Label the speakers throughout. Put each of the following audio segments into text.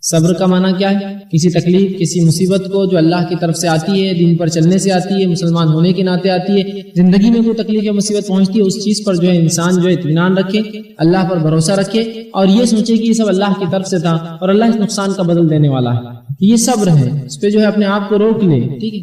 Speaker 1: صبر کا معنی کیا ہے؟ کسی تکلیف، کسی مصیبت کو جو اللہ کی طرف سے آتی ہے، دین پر چلنے سے آتی ہے، مسلمان ہونے کے ناطے آتی ہے، زندگی میں کوئی تکلیف یا مصیبت پہنچتی ہے، اس چیز پر جو ہے انسان جو ہے اطمینان رکھے، اللہ پر بھروسہ رکھے اور یہ سوچے کہ یہ سب اللہ کی طرف سے تھا اور اللہ اس نقصان کا بدل دینے والا ہے. یہ صبر ہے، اس پہ جو ہے اپنے آپ کو روک لے،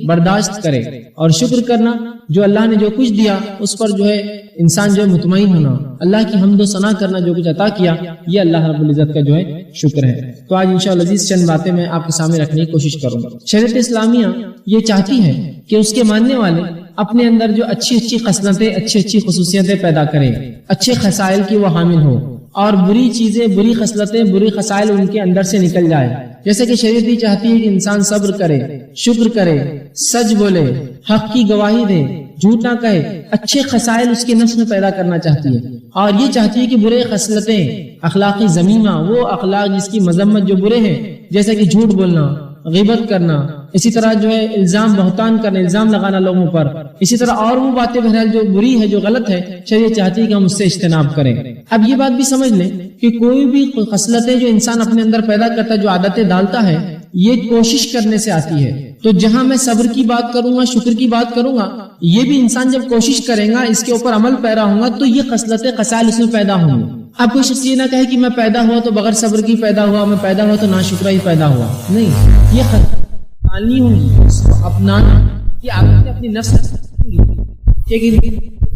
Speaker 1: برداشت کرے اور شکر کرنا جو اللہ نے جو کچھ دیا اس پر جو ہے انسان جو ہے مطمئن ہونا، اللہ کی حمد و ثنا کرنا جو کچھ عطا کیا، یہ اللہ رب العزت کا جو ہے شکر ہے. تو آج انشاءاللہ عزیز چند باتیں میں آپ کے سامنے رکھنے کی کوشش کروں گا. شریعت اسلامیہ یہ چاہتی ہے کہ اس کے ماننے والے اپنے اندر جو اچھی اچھی خصلتیں، اچھی اچھی خصوصیتیں پیدا کریں، اچھے خصائل کی وہ حامل ہو اور بری چیزیں، بری خصلتیں، بری خصائل ان کے اندر سے نکل جائے. جیسے کہ شریعت یہ چاہتی ہے کہ انسان صبر کرے، شکر کرے، سچ بولے، حق کی گواہی دے، جھوٹ نہ کہے، اچھے خصائل اس کے نفس میں پیدا کرنا چاہتی ہے. اور یہ چاہتی ہے کہ برے خصلتیں، اخلاقی ذمیمہ، وہ اخلاق جس کی مذمت جو برے ہیں، جیسے کہ جھوٹ بولنا، غیبت کرنا، اسی طرح جو ہے الزام بہتان کرنا، الزام لگانا لوگوں پر، اسی طرح اور وہ باتیں بہرحال جو بری ہے، جو غلط ہے، شریعت چاہتی ہے کہ ہم اس سے اجتناب کریں. اب یہ بات بھی سمجھ لیں کہ کوئی بھی خصلتیں جو انسان اپنے اندر پیدا کرتا ہے، جو عادتیں ڈالتا ہے، یہ کوشش کرنے سے آتی ہے. تو جہاں میں صبر کی بات کروں گا، شکر کی بات کروں گا، یہ بھی انسان جب کوشش کرے گا، اس کے اوپر عمل پیرا ہوں گا تو یہ خصلتیں، خصائل اس میں پیدا ہوں گی. اب کوئی شخص یہ نہ کہے کہ میں پیدا ہوا تو بغیر صبر کی پیدا ہوا، میں پیدا ہوا تو ناشکرہ ہی پیدا ہوا. نہیں، یہ خصلتیں ہوں، اس کو اپنانا، یہ عادتیں اپنی نفس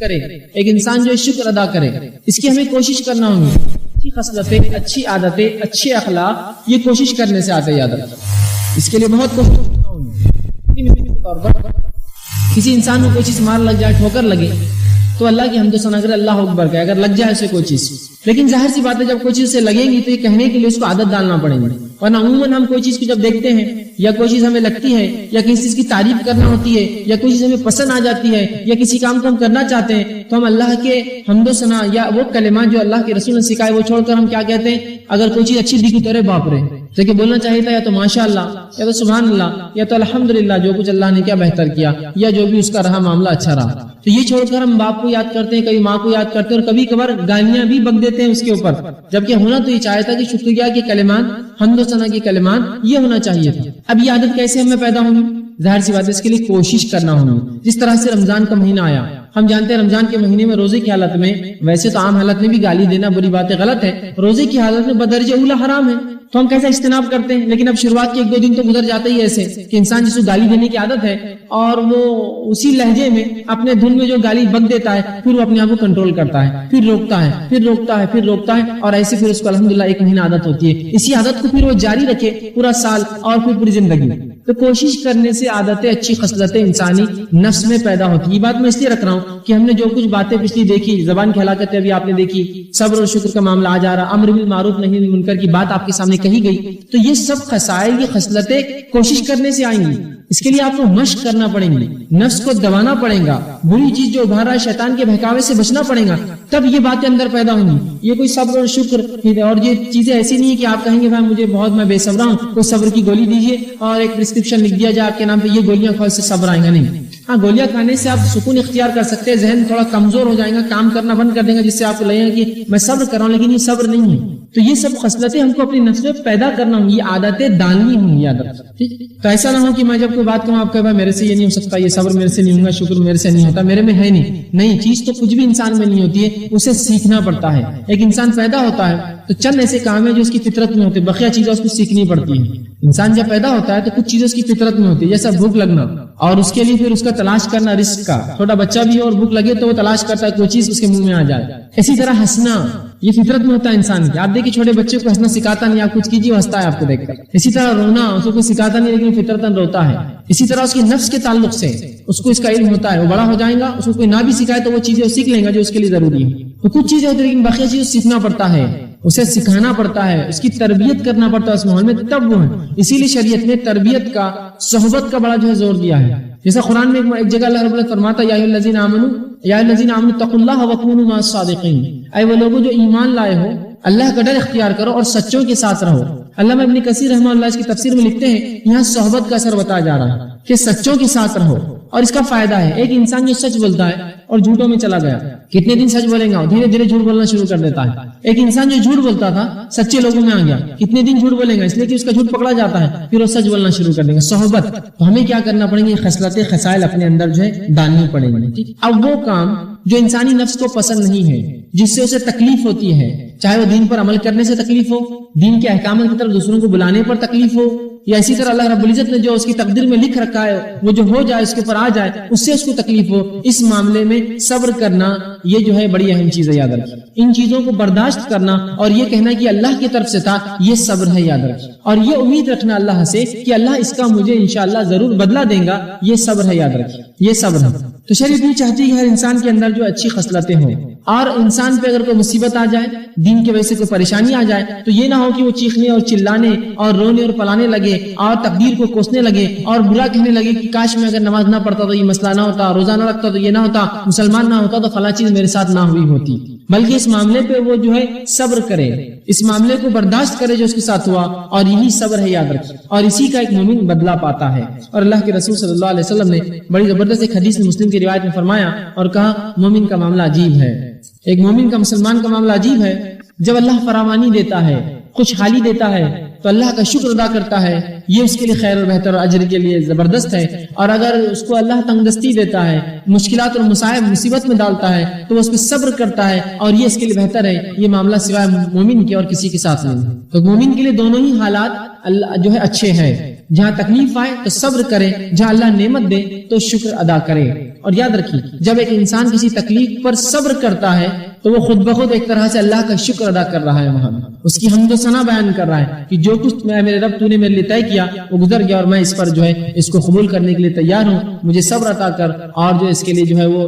Speaker 1: کرے. ایک انسان جو شکر ادا کرے، اس کی ہمیں کوشش کرنا ہوگی. اچھی خصلتیں، اچھی عادتیں، اچھے اخلاق، یہ کوشش کرنے سے آتے. یاد رکھیں، اس کے لیے بہت کوشش کرنا ہوگی. کسی انسان کو کوئی چیز مار لگ جائے، ٹھوکر لگے، تو اللہ کی حمد و ثنا کرے، اللہ اکبر کہے اگر لگ جائے اسے کوئی چیز. لیکن ظاہر سی بات ہے جب کوئی چیز سے لگیں گی تو یہ کہنے کے لیے اس کو عادت ڈالنا پڑے گی. ورنہ عموماً ہم کوئی چیز کو جب دیکھتے ہیں یا کوئی چیز ہمیں لگتی ہے یا کسی چیز کی تعریف کرنا ہوتی ہے یا کوئی چیز ہمیں پسند آ جاتی ہے یا کسی کام کو ہم کرنا چاہتے ہیں تو ہم اللہ کے حمد و ثنا یا وہ کلمات جو اللہ کے رسول نے سکھائے وہ چھوڑ کر ہم کیا کہتے ہیں؟ اگر کوئی چیز اچھی دکھی تو ارے باپ رے، تو کہ بولنا چاہیے تھا یا تو ماشاء اللہ، یا تو سبحان اللہ، یا تو الحمدللہ، جو کچھ اللہ نے کیا بہتر کیا، یا جو بھی اس کا رہا معاملہ اچھا رہا. تو یہ چھوڑ کر ہم باپ کو یاد کرتے ہیں، کبھی ماں کو یاد کرتے ہیں اور کبھی کبھار گالیاں بھی بک دیتے ہیں اس کے اوپر. جبکہ ہونا تو یہ چاہیے تھا کہ شکریہ کے کلمات، حمد و ثنا کے کلمات، یہ ہونا چاہیے تھا. اب یہ عادت کیسے ہمیں پیدا ہوگی؟ ظاہر سی بات ہے اس کے لیے کوشش کرنا ہوگی. جس طرح سے رمضان کا مہینہ آیا، ہم جانتے ہیں رمضان کے مہینے میں روزے کی حالت میں، ویسے تو عام حالت میں بھی گالی دینا بری بات ہے، غلط ہے، روزے کی حالت میں بدرجہ اولا حرام ہے. تو ہم کیسا اجتناب کرتے ہیں؟ لیکن اب شروعات کے 1-2 دن تو گزر جاتے ہی ایسے کہ انسان جس کو گالی دینے کی عادت ہے اور وہ اسی لہجے میں اپنے دھن میں جو گالی بک دیتا ہے، پھر وہ اپنے آپ کو کنٹرول کرتا ہے، پھر روکتا ہے، پھر روکتا ہے، پھر روکتا ہے، اور ایسے پھر اس کو الحمدللہ 1 مہینہ عادت ہوتی ہے. اسی عادت کو پھر وہ جاری رکھے پورا سال اور پھر پوری زندگی. تو کوشش کرنے سے عادتیں، اچھی خصلتیں انسانی نفس میں پیدا ہوتی. یہ بات میں اس لیے رکھ رہا ہوں کہ ہم نے جو کچھ باتیں پچھلی دیکھی، زبان کی ہلاکتیں ابھی آپ نے دیکھی، صبر اور شکر کا معاملہ آ جا رہا، امر بالمعروف نہی عن المنکر کی بات آپ کے سامنے کہی گئی، تو یہ سب خصائل، یہ خصلتیں کوشش کرنے سے آئیں گی. اس کے لیے آپ کو مشق کرنا پڑیں گی، نفس کو دبانا پڑے گا، بری چیز جو ابھار رہا ہے شیطان کے بہکاوے سے بچنا پڑے گا، تب یہ باتیں اندر پیدا ہوں گی. یہ کوئی صبر اور شکر اور یہ چیزیں ایسی نہیں ہے کہ آپ کہیں گے بھائی مجھے بہت میں بے صبر ہوں، کوئی صبر کی گولی دیجیے اور ایک پرسکرپشن لکھ دیا جائے آپ کے نام پہ، یہ گولیاں کھانے سے صبر آئے گا. نہیں، ہاں گولیاں کھانے سے آپ سکون اختیار کر سکتے ہیں، ذہن تھوڑا کمزور ہو جائے گا، کام کرنا بند کر دیں گا، جس سے آپ کو لگے گا کہ میں صبر کر رہا ہوں، لیکن یہ صبر نہیں ہے. تو یہ سب خصلتیں ہم کو اپنی نفس میں پیدا کرنا ہوں گی، عادتیں ڈالنی ہوں گی. یاد رکھیں، تو ایسا نہ ہو کہ میں جب کوئی بات کروں آپ کہے بھائی میرے سے یہ نہیں ہو سکتا، یہ صبر میرے سے نہیں ہوگا، شکر میرے سے نہیں ہوتا، میرے میں ہے نہیں. چیز تو کچھ بھی انسان میں نہیں ہوتی ہے، اسے سیکھنا پڑتا ہے. ایک انسان پیدا ہوتا ہے تو چند ایسے کام ہیں جو اس کی فطرت میں ہوتے ہیں، بقیہ چیزیں اس کو سیکھنی پڑتی ہیں. انسان جب پیدا ہوتا ہے تو کچھ چیزیں اس کی فطرت میں ہوتی ہے، جیسا بھوک لگنا، اور اس کے لیے پھر اس کا تلاش کرنا رزق کا. چھوٹا بچہ بھی ہو اور بھوک لگے تو وہ تلاش کرتا ہے کوئی چیز اس کے منہ میں آ جائے. اسی طرح ہنسنا، یہ فطرت میں ہوتا ہے انسان کی. آپ دیکھیں چھوٹے بچے کو ہنسنا سکھاتا نہیں، آپ کچھ کیجیے ہنستا ہے آپ کو دیکھ کر. اسی طرح رونا، اس کو کوئی سکھاتا نہیں لیکن فطرتاً روتا ہے. اسی طرح اس کے نفس کے تعلق سے اس کو اس کا علم ہوتا ہے، وہ بڑا ہو جائے گا، اس کو کوئی نہ بھی سکھائے تو وہ چیزیں وہ سیکھ لیں گا جو اس کے لیے ضروری ہے. تو کچھ چیزیں ہوتی ہیں لیکن باقی چیزیں سیکھنا پڑتا ہے، اسے سکھانا پڑتا ہے، اس کی تربیت کرنا پڑتا ہے اس ماحول میں، تب وہ ہے. اسی لیے شریعت نے تربیت کا، صحبت کا بڑا جو ہے زور دیا ہے. جیسا قرآن میں ایک جگہ اللہ رب العزت فرماتا ہے یا الذین آمنوا اتقوا اللہ وکونوا مع الصادقین، اے وہ لوگوں جو ایمان لائے ہو اللہ کا ڈر اختیار کرو اور سچوں کے ساتھ رہو. علامہ ابن کثیر رحمہ اللہ اس کی تفسیر میں لکھتے ہیں یہاں صحبت کا اثر بتایا جا رہا ہے کہ سچوں کے ساتھ رہو. اور اس کا فائدہ ہے، ایک انسان جو سچ بولتا ہے اور جھوٹوں میں چلا گیا، کتنے دن سچ بولے گا، دھیرے دھیرے جھوٹ بولنا شروع کر دیتا ہے۔ ایک انسان جو جھوٹ بولتا تھا سچے لوگوں میں آ گیا، کتنے دن جھوٹ بولے گا، اس لیے کہ اس کا جھوٹ پکڑا جاتا ہے، پھر وہ سچ بولنا شروع کر دیں گے۔ صحبت، تو ہمیں کیا کرنا پڑیں گے، خصلتیں خصائل اپنے اندر جو ہے ڈالنی پڑیں گی۔ اب وہ کام جو انسانی نفس کو پسند نہیں ہے، جس سے اسے تکلیف ہوتی ہے، چاہے وہ دین پر عمل کرنے سے تکلیف ہو، دین کے احکامات کی طرف دوسروں کو بلانے پر تکلیف ہو، یا اسی طرح اللہ رب العزت نے جو اس کی تقدیر میں لکھ رکھا ہے وہ جو ہو جائے، اس کے اوپر آ جائے، اس سے اس کو تکلیف ہو، اس معاملے میں صبر کرنا یہ جو ہے بڑی اہم چیز ہے، یاد رکھیں۔ ان چیزوں کو برداشت کرنا اور یہ کہنا کہ اللہ کی طرف سے تھا، یہ صبر ہے، یاد رکھیں۔ اور یہ امید رکھنا اللہ سے کہ اللہ اس کا مجھے انشاءاللہ ضرور بدلہ دے گا، یہ صبر ہے، یاد رکھیں، یہ صبر ہے۔ تو شریعت یہ چاہتی ہے کہ ہر انسان کے اندر جو اچھی خصلتیں ہوں، اور انسان پہ اگر کوئی مصیبت آ جائے، دین کی وجہ سے کوئی پریشانی آ جائے، تو یہ نہ ہو کہ وہ چیخنے اور چلانے اور رونے اور پلانے لگے اور تقدیر کو کوسنے لگے اور برا کہنے لگے کہ کاش میں اگر نماز نہ پڑھتا تو یہ مسئلہ نہ ہوتا، روزہ نہ رکھتا تو یہ نہ ہوتا، مسلمان نہ ہوتا تو فلاں چیز میرے ساتھ نہ ہوئی ہوتی۔ بلکہ اس معاملے پہ وہ جو ہے صبر کرے، اس معاملے کو برداشت کرے جو اس کے ساتھ ہوا، اور یہی صبر ہے، یاد رکھیں۔ اور اسی کا ایک مومن بدلہ پاتا ہے۔ اور اللہ کے رسول صلی اللہ علیہ وسلم نے بڑی زبردست ایک حدیث میں مسلم کی روایت میں فرمایا اور کہا، مومن کا معاملہ عجیب ہے، ایک مومن کا، مسلمان کا معاملہ عجیب ہے۔ جب اللہ فراوانی دیتا ہے، خوشحالی دیتا ہے، تو اللہ کا شکر ادا کرتا ہے، یہ اس کے لیے خیر اور بہتر اور اجر کے لیے زبردست ہے۔ اور اگر اس کو اللہ تنگ دستی دیتا ہے، مشکلات اور مصائب مصیبت میں ڈالتا ہے، تو وہ اس پہ صبر کرتا ہے، اور یہ اس کے لیے بہتر ہے۔ یہ معاملہ سوائے مومن کے اور کسی کے ساتھ نہیں۔ تو مومن کے لیے دونوں ہی حالات اللہ جو ہے اچھے ہیں، جہاں تکلیف آئے تو صبر کرے، جہاں اللہ نعمت دے تو شکر ادا کرے۔ اور یاد رکھیے، جب ایک انسان کسی تکلیف پر صبر کرتا ہے تو وہ خود بخود ایک طرح سے اللہ کا شکر ادا کر رہا ہے، وہاں اس کی حمد و ثنا بیان کر رہا ہے کہ جو کچھ میرے رب تو نے میرے لیے طے کیا وہ گزر گیا، اور میں اس پر جو ہے اس کو قبول کرنے کے لیے تیار ہوں، مجھے صبر عطا کر۔ اور جو اس کے لیے جو ہے وہ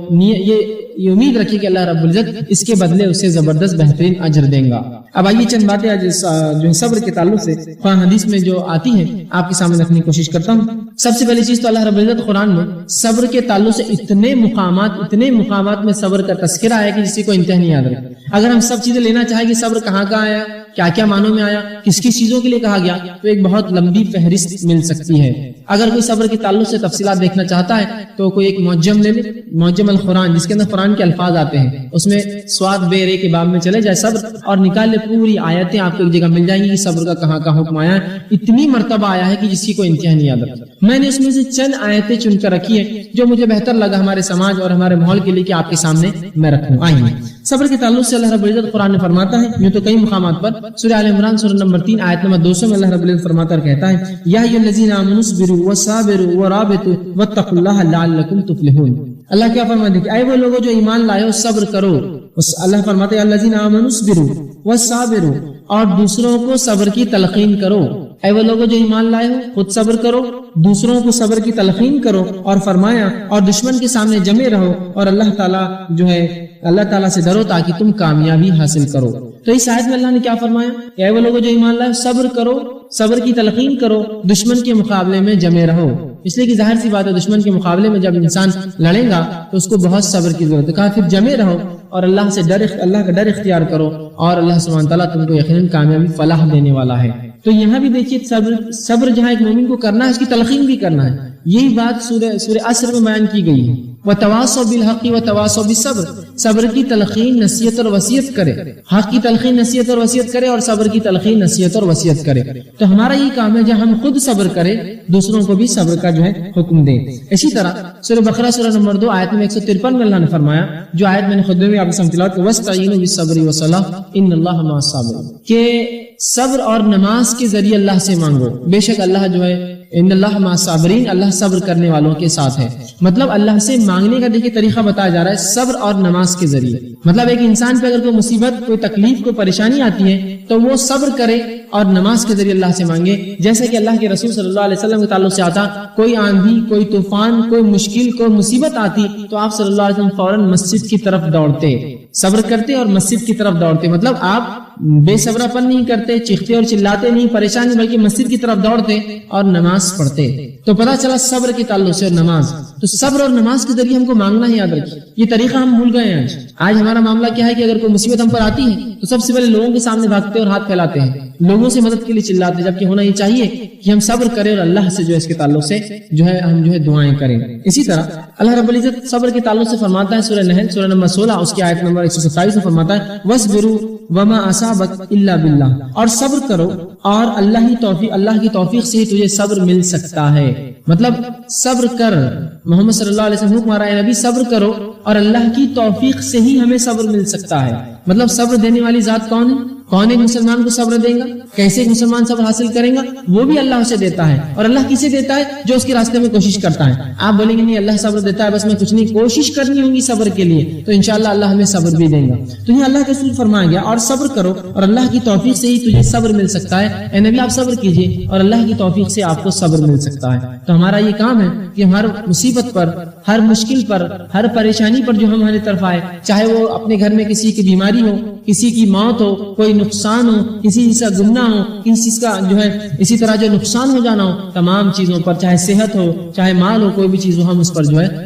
Speaker 1: یہ امید رکھے کہ اللہ رب العزت اس کے بدلے اسے زبردست بہترین اجر دیں گا۔ اب آئیے چند باتیں آج جو ہے صبر کے تعلق سے قرآن حدیث میں جو آتی ہیں آپ کے سامنے رکھنے کی کوشش کرتا ہوں۔ سب سے پہلی چیز تو اللہ رب العزت قرآن میں صبر کے تعلق سے اتنے مقامات میں صبر کا تذکرہ آیا کہ جس کو انتہا نہیں یاد رکھے۔ اگر ہم سب چیزیں لینا چاہیں کہ صبر کہاں آیا، کیا کیا معنوں میں آیا، کس کس چیزوں کے لیے کہا گیا، تو ایک بہت لمبی فہرست مل سکتی ہے۔ اگر کوئی صبر کے تعلق سے تفصیلات دیکھنا چاہتا ہے تو کوئی ایک معجم لے لے، معجم القرآن، جس کے اندر قرآن کے الفاظ آتے ہیں، اس میں سواد بے رے کے باب میں چلے جائے صبر، اور نکال لے، پوری آیتیں آپ کو ایک جگہ مل جائیں گی کہ صبر کا کہاں کہاں حکم آیا ہے۔ اتنی مرتبہ آیا ہے کہ جس کی کوئی انتہا نہیں یاد رکھتا۔ میں نے اس میں سے چند آیتیں چن کر رکھی ہیں جو مجھے بہتر لگا ہمارے سماج اور ہمارے ماحول کے لیے کہ آپ کے سامنے میں رکھوں۔ آئیے صبر کے تعلق سے اللہ رب العزت قرآن میں فرماتا ہے، یوں تو کئی مقامات پر، سورہ آل عمران سورہ نمبر 3 آیت نمبر 200 میں اللہ رب العزت فرماتا اور کہتا ہے، یا ایھا الذین آمنوا اصبروا وصابروا ورابطوا واتقوا اللہ لعلکم تفلحون۔ اللہ کیا فرماتے ہیں کہ اے وہ لوگوں جو ایمان لائے ہو، صبر کرو۔ اللہ فرماتے ہیں الذین آمنوا اصبروا وصابروا، اور دوسروں کو صبر کی تلقین کرو۔ اے وہ لوگوں جو ایمان لائے ہو، خود صبر کرو، دوسروں کو صبر کی تلقین کرو، اور فرمایا اور دشمن کے سامنے جمے رہو، اور اللہ تعالیٰ سے ڈرو تاکہ تم کامیابی حاصل کرو۔ تو اس آیت میں اللہ نے کیا فرمایا کہ اے وہ لوگوں جو ایمان لائے، صبر کرو، صبر کی تلقین کرو، دشمن کے مقابلے میں جمے رہو۔ اس لیے کہ ظاہر سی بات ہے، دشمن کے مقابلے میں جب انسان لڑے گا تو اس کو بہت صبر کی ضرورت ہے۔ کہا پھر جمے رہو اور اللہ کا ڈر اختیار کرو، اور اللہ سبحانہ تعالیٰ تم کو یقیناً کامیابی فلاح دینے والا ہے۔ تو یہاں بھی دیکھیے صبر جہاں ایک مومن کو کرنا ہے، اس کی تلقین بھی کرنا ہے۔ یہی بات سورہ عصر میں بیان کی گئی ہے، وَتَوَاصَوْا بِالْحَقِّ وَتَوَاصَوْا بِالصَّبْرِ۔ صبر کی تلقین نصیحت اور وصیت کرے، حق کی تلقین نصیحت اور وصیت کرے، اور صبر کی تلقین نصیحت اور وصیت کرے۔ تو ہمارا یہ کام ہے جہاں ہم خود صبر کرے، دوسروں کو بھی صبر کا جو ہے حکم دیں۔ اسی طرح سورہ بقرہ سورہ نمبر 2 آیت میں 153 میں اللہ نے فرمایا، جو آیت میں نے خطبے میں آپ کے سامنے تلاوت کی، وَاسْتَعِینُوا بِالصَّبْرِ وَالصَّلَاةِ إِنَّ اللَّهَ مَعَ الصَّابِرِينَ، کہ صبر اور نماز کے ذریعے اللہ سے مانگو، بے شک اللہ جو ہے ان اللہ مع الصابرین، اللہ صبر کرنے والوں کے ساتھ ہے۔ مطلب اللہ سے مانگنے کا دیکھیے طریقہ بتایا جا رہا ہے صبر اور نماز کے ذریعے۔ مطلب ایک انسان پہ اگر کوئی مصیبت، کوئی تکلیف، کوئی پریشانی آتی ہے تو وہ صبر کرے اور نماز کے ذریعے اللہ سے مانگے۔ جیسے کہ اللہ کے رسول صلی اللہ علیہ وسلم کے تعلق سے آتا، کوئی آندھی، کوئی طوفان، کوئی مشکل، کوئی مصیبت آتی تو آپ صلی اللہ علیہ وسلم فوراً مسجد کی طرف دوڑتے، صبر کرتے اور مسجد کی طرف دوڑتے۔ مطلب آپ بے صبرا پن نہیں کرتے، چیختے اور چلاتے نہیں، پریشانی، بلکہ مسجد کی طرف دوڑتے اور نماز پڑھتے۔ تو پتہ چلا صبر کے تعلق سے اور نماز، تو صبر اور نماز کے ذریعے ہم کو مانگنا ہی یاد رکھیے۔ یہ طریقہ ہم بھول گئے ہیں۔ آج ہمارا معاملہ کیا ہے کہ اگر کوئی مصیبت ہم پر آتی ہے تو سب سے پہلے لوگوں کے سامنے بھاگتے اور ہاتھ پھیلاتے ہیں، لوگوں سے مدد کے لیے چلاتے ہیں، جبکہ ہونا یہ چاہیے کہ ہم صبر کریں اور اللہ سے جو ہے اس کے تعلق سے ہم دعائیں کریں۔ اسی طرح اللہ رب العزت صبر کے تعلق سے فرماتا ہے سورہ نحل سورہ نمبر 16 اس کی آیت نمبر 127 میں فرماتا ہے وَاصْبِرُوا وَمَا أَصَابَكَ إِلَّا بِاللَّهِ، اور صبر کرو اور اللہ کی توفیق سے ہی تجھے صبر مل سکتا ہے۔ مطلب صبر کر، محمد صلی اللہ علیہ وسلم حکم آ رہا ہے نبی صبر کرو اور اللہ کی توفیق سے ہی ہمیں صبر مل سکتا ہے۔ مطلب صبر دینے والی ذات کون ہے؟ کون ایک مسلمان کو صبر دے گا؟ کیسے ایک مسلمان صبر حاصل کرے گا؟ وہ بھی اللہ اسے دیتا ہے، اور اللہ کسے دیتا ہے؟ جو اس کے راستے میں کوشش کرتا ہے۔ آپ بولیں گے نہیں اللہ صبر دیتا ہے بس میں کچھ نہیں، کوشش کرنی ہوگی صبر کے لیے تو انشاءاللہ اللہ ہمیں صبر بھی دے گا۔ تو یہ اللہ کے رسول فرمایا گیا اور صبر کرو اور اللہ کی توفیق سے ہی تجھے صبر مل سکتا ہے۔ اے نبی آپ صبر کیجئے اور اللہ کی توفیق سے آپ کو صبر مل سکتا ہے۔ تو ہمارا یہ کام ہے کہ ہر مصیبت پر، ہر مشکل پر، ہر پریشانی پر جو ہماری طرف آئے، چاہے وہ اپنے گھر میں کسی کی بیماری ہو، کسی کی موت ہو، کوئی نقصان ہو، کسی چیز کا گناہ ہو، کسی چیز کا اسی طرح جو نقصان ہو جانا ہو، تمام چیزوں پر چاہے صحت ہو چاہے مال ہو، کوئی بھی چیز ہو، ہم اس پر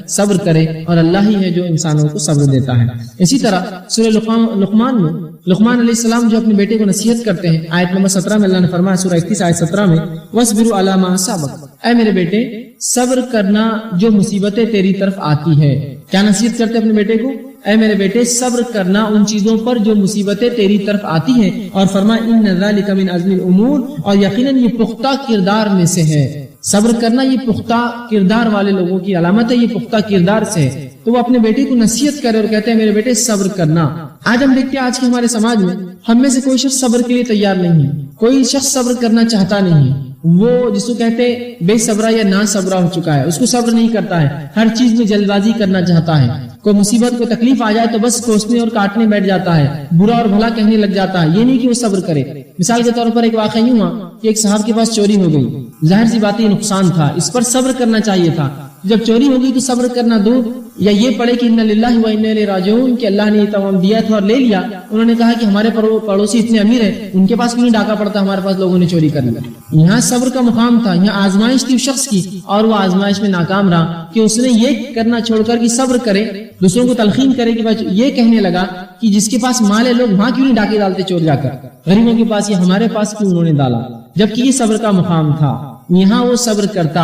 Speaker 1: صبر کریں، اور اللہ ہی ہے جو انسانوں کو صبر دیتا ہے۔ اسی طرح سورہ لقمان میں لقمان علیہ السلام جو اپنے بیٹے کو نصیحت کرتے ہیں، آیت نمبر 17 میں اللہ نے فرمایا سورہ 31 آیت 17 میں وَاصْبِرُوا عَلَىٰ مَا أَصَابَكَ، اے میرے بیٹے صبر کرنا جو مصیبتیں تیری طرف آتی ہے۔ کیا نصیحت کرتے اپنے بیٹے کو؟ اے میرے بیٹے صبر کرنا ان چیزوں پر جو مصیبتیں تیری طرف آتی ہیں، اور فرمایا ان ذالک من عزم الامور، اور یقیناً یہ پختہ کردار میں سے ہے۔ صبر کرنا یہ پختہ کردار والے لوگوں کی علامت ہے، یہ پختہ کردار سے ہے۔ تو وہ اپنے بیٹے کو نصیحت کرے اور کہتے ہیں میرے بیٹے صبر کرنا۔ آج ہم دیکھتے ہیں آج کے ہمارے سماج میں ہم میں سے کوئی شخص صبر کے لیے تیار نہیں ہے، کوئی شخص صبر کرنا چاہتا نہیں ہے۔ وہ جس کو کہتے بے صبرا یا نا صبرا ہو چکا ہے، اس کو صبر نہیں کرتا ہے، ہر چیز میں جلد بازی کرنا چاہتا ہے۔ کوئی مصیبت کوئی تکلیف آ جائے تو بس کوسنے اور کاٹنے بیٹھ جاتا ہے، برا اور بھلا کہنے لگ جاتا ہے، یہ نہیں کہ وہ صبر کرے۔ مثال کے طور پر ایک واقعہ یوں ہوا کہ ایک صاحب کے پاس چوری ہو گئی، ظاہر سی بات یہ نقصان تھا، اس پر صبر کرنا چاہیے تھا۔ جب چوری ہوگی تو صبر کرنا دور، یا یہ پڑھے کہ انا للہ و انا الیہ راجعون کہ اللہ نے یہ تمام دیا تھا اور لے لیا۔ انہوں نے کہا کہ ہمارے پڑوسی اتنے امیر ہیں، ان کے پاس کیوں نہیں ڈاکہ پڑتا، ہمارے پاس لوگوں نے چوری کر لیا۔ یہاں صبر کا مقام تھا، یہاں آزمائش تھی اس شخص کی، اور وہ آزمائش میں ناکام رہا کہ اس نے یہ کرنا چھوڑ کر کہ صبر کرے، دوسروں کو تلقین کرے کہ یہ کہنے لگا کہ جس کے پاس مال ہے لوگ وہاں کیوں نہیں ڈاکے ڈالتے چور جا کر، غریبوں کے پاس یہ ہمارے پاس کیوں انہوں نے ڈالا، جبکہ یہ صبر کا مقام تھا۔ یہاں وہ صبر کرتا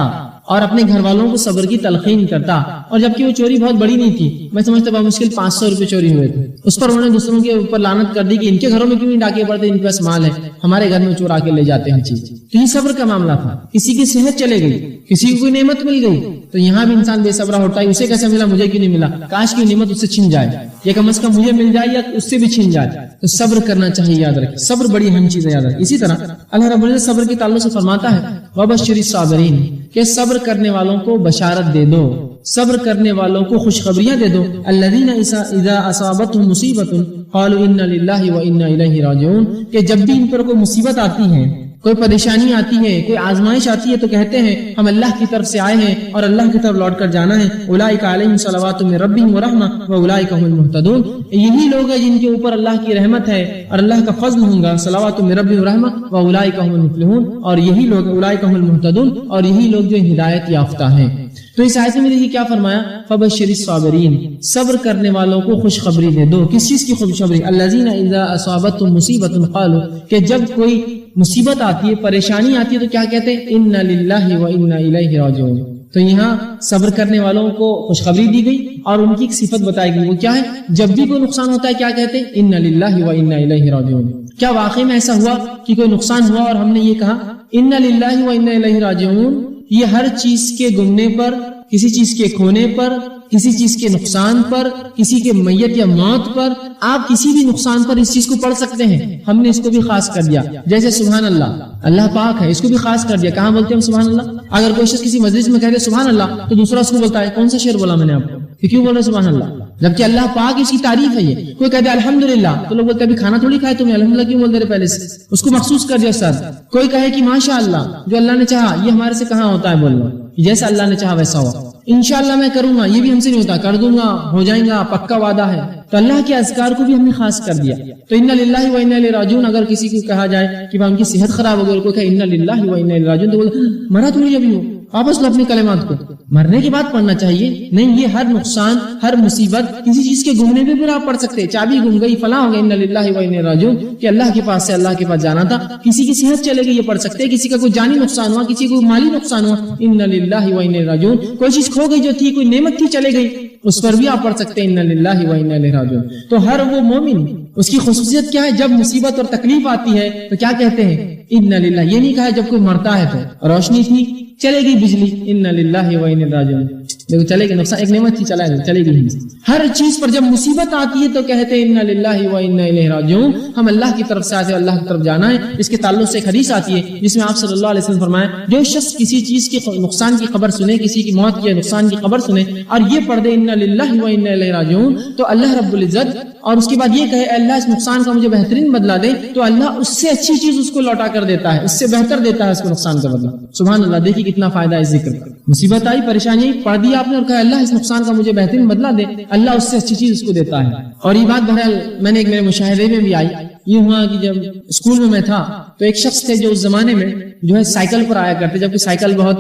Speaker 1: اور اپنے گھر والوں کو صبر کی تلقین کرتا، اور جبکہ وہ چوری بہت بڑی نہیں تھی، میں سمجھتا بہت مشکل 500 روپے چوری ہوئے تھے، اس پر انہوں نے دوسروں کے اوپر لعنت کر دی کہ ان کے گھروں میں کیوں نہیں ڈاکے پڑتے، ان کے پاس مال ہے، ہمارے گھر میں چور آ کے لے جاتے ہیں چیز۔ تو یہ صبر کا معاملہ تھا۔ کسی کی صحت چلے گئی، کسی کو کوئی نعمت مل گئی، تو یہاں بھی انسان بے صبرا ہوتا ہے، اسے کیسے ملا مجھے کیوں نہیں ملا، کاش کی نعمت اس سے چھن جائے، یا کم از کم مجھے مل جائے یا اس سے بھی چھن جائے۔ تو صبر کرنا چاہیے، یاد رکھیں صبر بڑی اہم چیز ہے، یاد رکھیں۔ اسی طرح اللہ رب العزت صبر کے تعلق سے فرماتا ہے وَبَشِّرِ الصَّابِرِينَ کہ صبر کرنے والوں کو بشارت دے دو، صبر کرنے والوں کو خوشخبریاں دے دو۔ الذین اذا اصابتهم مصیبۃ قالوا انا للہ وانا الیہ راجعون کہ جب بھی ان پر کوئی مصیبت آتی ہے، کوئی پریشانی آتی ہے، کوئی آزمائش آتی ہے تو کہتے ہیں ہم اللہ کی طرف سے آئے ہیں اور اللہ کی طرف لوٹ کر جانا ہے۔ اولئک علیہم صلوات من ربہم ورحمہ واولئک هم المہتدون یہی لوگ ہیں جن کے اوپر اللہ کی رحمت ہے اور اللہ کا فضل ہوگا، صلوات من ربہم ورحمہ واولئک هم المفلحون اور یہی لوگ اولئک هم المہتدون اور یہی لوگ جو ہدایت یافتہ ہیں۔ تو اس آیت میں دیکھیے کیا فرمایا فبشر الصابرین صبر کرنے والوں کو خوشخبری دے دو۔ کس چیز کی خوشخبری؟ الذین اذا اصابتهم مصیبۃ قالوا کہ جب کوئی مصیبت آتی ہے، پریشانی آتی ہے تو کیا کہتے ہیں انا للہ وانا الیہ راجعون۔ تو یہاں صبر کرنے والوں کو خوشخبری دی گئی اور ان کی ایک صفت بتائی گئی، وہ کیا ہے؟ جب بھی کوئی نقصان ہوتا ہے کیا کہتے ہیں انا للہ وانا الیہ راجعون۔ کیا واقعی میں ایسا ہوا کہ کوئی نقصان ہوا اور ہم نے یہ کہا انا للہ وانا الیہ راجعون؟ یہ ہر چیز کے گمنے پر، کسی چیز کے کھونے پر، کسی چیز کے نقصان پر، کسی کے میت یا موت پر، آپ کسی بھی نقصان پر اس چیز کو پڑھ سکتے ہیں۔ ہم نے اس کو بھی خاص کر دیا، جیسے سبحان اللہ، اللہ پاک ہے، اس کو بھی خاص کر دیا۔ کہاں بولتے ہیں ہم سبحان اللہ؟ اگر کوئی شخص کسی مجلس میں کہہ دے سبحان اللہ تو دوسرا اس کو بولتا ہے کون سا شعر بولا میں نے آپ کو، کیوں بول رہے سبحان اللہ؟ جبکہ اللہ پاک اس کی تعریف ہے۔ یہ کوئی کہتے الحمدللہ تو لوگ بولتے ابھی کھانا تھوڑی کھائے تم نے الحمدللہ کیوں بول دے رہے پہلے سے، اس کو مخصوص کر دیا سر۔ کوئی کہے کہ ماشاء اللہ جو اللہ نے چاہا، یہ ہمارے سے کہاں ہوتا ہے بولنا، جیسا اللہ نے چاہا ویسا ہوا۔ انشاءاللہ میں کروں گا، یہ بھی ہم سے نہیں ہوتا، کر دوں گا، ہو جائیں گا، پکا وعدہ ہے۔ تو اللہ کے اذکار کو بھی ہم نے خاص کر دیا۔ تو انا للہ و انا الیہ راجعون اگر کسی کو کہا جائے کہ ان کی صحت خراب ہو گئی، کوئی کہے انا للہ و انا الیہ راجعون تو بولے مرا تھوڑی ابھی ہو، واپس لو اپنے کلمات کو، مرنے کے بعد پڑھنا چاہیے نہیں. یہ ہر نقصان ہر مصیبت کسی چیز کے گمنے پہ بھی آپ پڑھ سکتے. چابی گم گئی فلاں ہو گئی انا للہ و انا الیہ راجعون کہ اللہ کے پاس سے اللہ کے پاس جانا تھا. کسی کی صحت چلے گئی یہ پڑھ سکتے. کسی کا کوئی جانی نقصان ہوا, کسی کو مالی نقصان ہوا انا للہ و انا الیہ راجعون. کوئی چیز کھو گئی جو تھی, کوئی نعمت تھی چلے گئی, اس پر بھی آپ پڑھ سکتے ہیں انا للہ و انا الیہ راجعون. تو ہر وہ مومن اس کی خصوصیت کیا ہے, جب مصیبت اور تکلیف آتی ہے تو کیا کہتے ہیں انا للہ. یہ نہیں کہا ہے جب کوئی مرتا ہے تو روشنی تھی چلے گئی بجلی انا للہ و انا الیہ راجعون, دیکھو چلے گی نقصان, ایک نعمت تھی چلے گی. ہر چیز پر جب مصیبت آتی ہے تو کہتے ہیں انا للہ و انا الیہ راجعون. ہم اللہ کی طرف سے آتے ہیں, اللہ کی طرف جانا ہے. اس کے تعلق سے ایک حدیث آتی ہے جس میں آپ صلی اللہ علیہ وسلم فرمایا جو شخص کسی چیز کے نقصان کی خبر سنے, کسی کی موت یا نقصان کی خبر سنے اور یہ پڑھ دے انا للہ و انا الیہ راجعون تو اللہ رب العزت, اور اس کے بعد یہ کہے اللہ اس نقصان کا مجھے بہترین بدلہ دے, تو اللہ اس سے اچھی چیز اس کو لوٹا کر دیتا ہے, اس سے بہتر دیتا ہے اس کو نقصان کا بدلہ. سبحان اللہ. دیکھیے کتنا فائدہ ہے اس ذکر. مصیبت آئی, پریشانی پڑھ دی آپ نے اور کہا اللہ اس نقصان کا مجھے بہترین بدلہ دے, اللہ اس سے اچھی چیز اس کو دیتا ہے. اور یہ بات بہرحال میں نے ایک میرے مشاہدے میں بھی آئی. یہ ہوا کہ جب اسکول میں تھا تو ایک شخص تھے جو اس زمانے میں جو ہے سائیکل پر آیا کرتے, جبکہ سائیکل بہت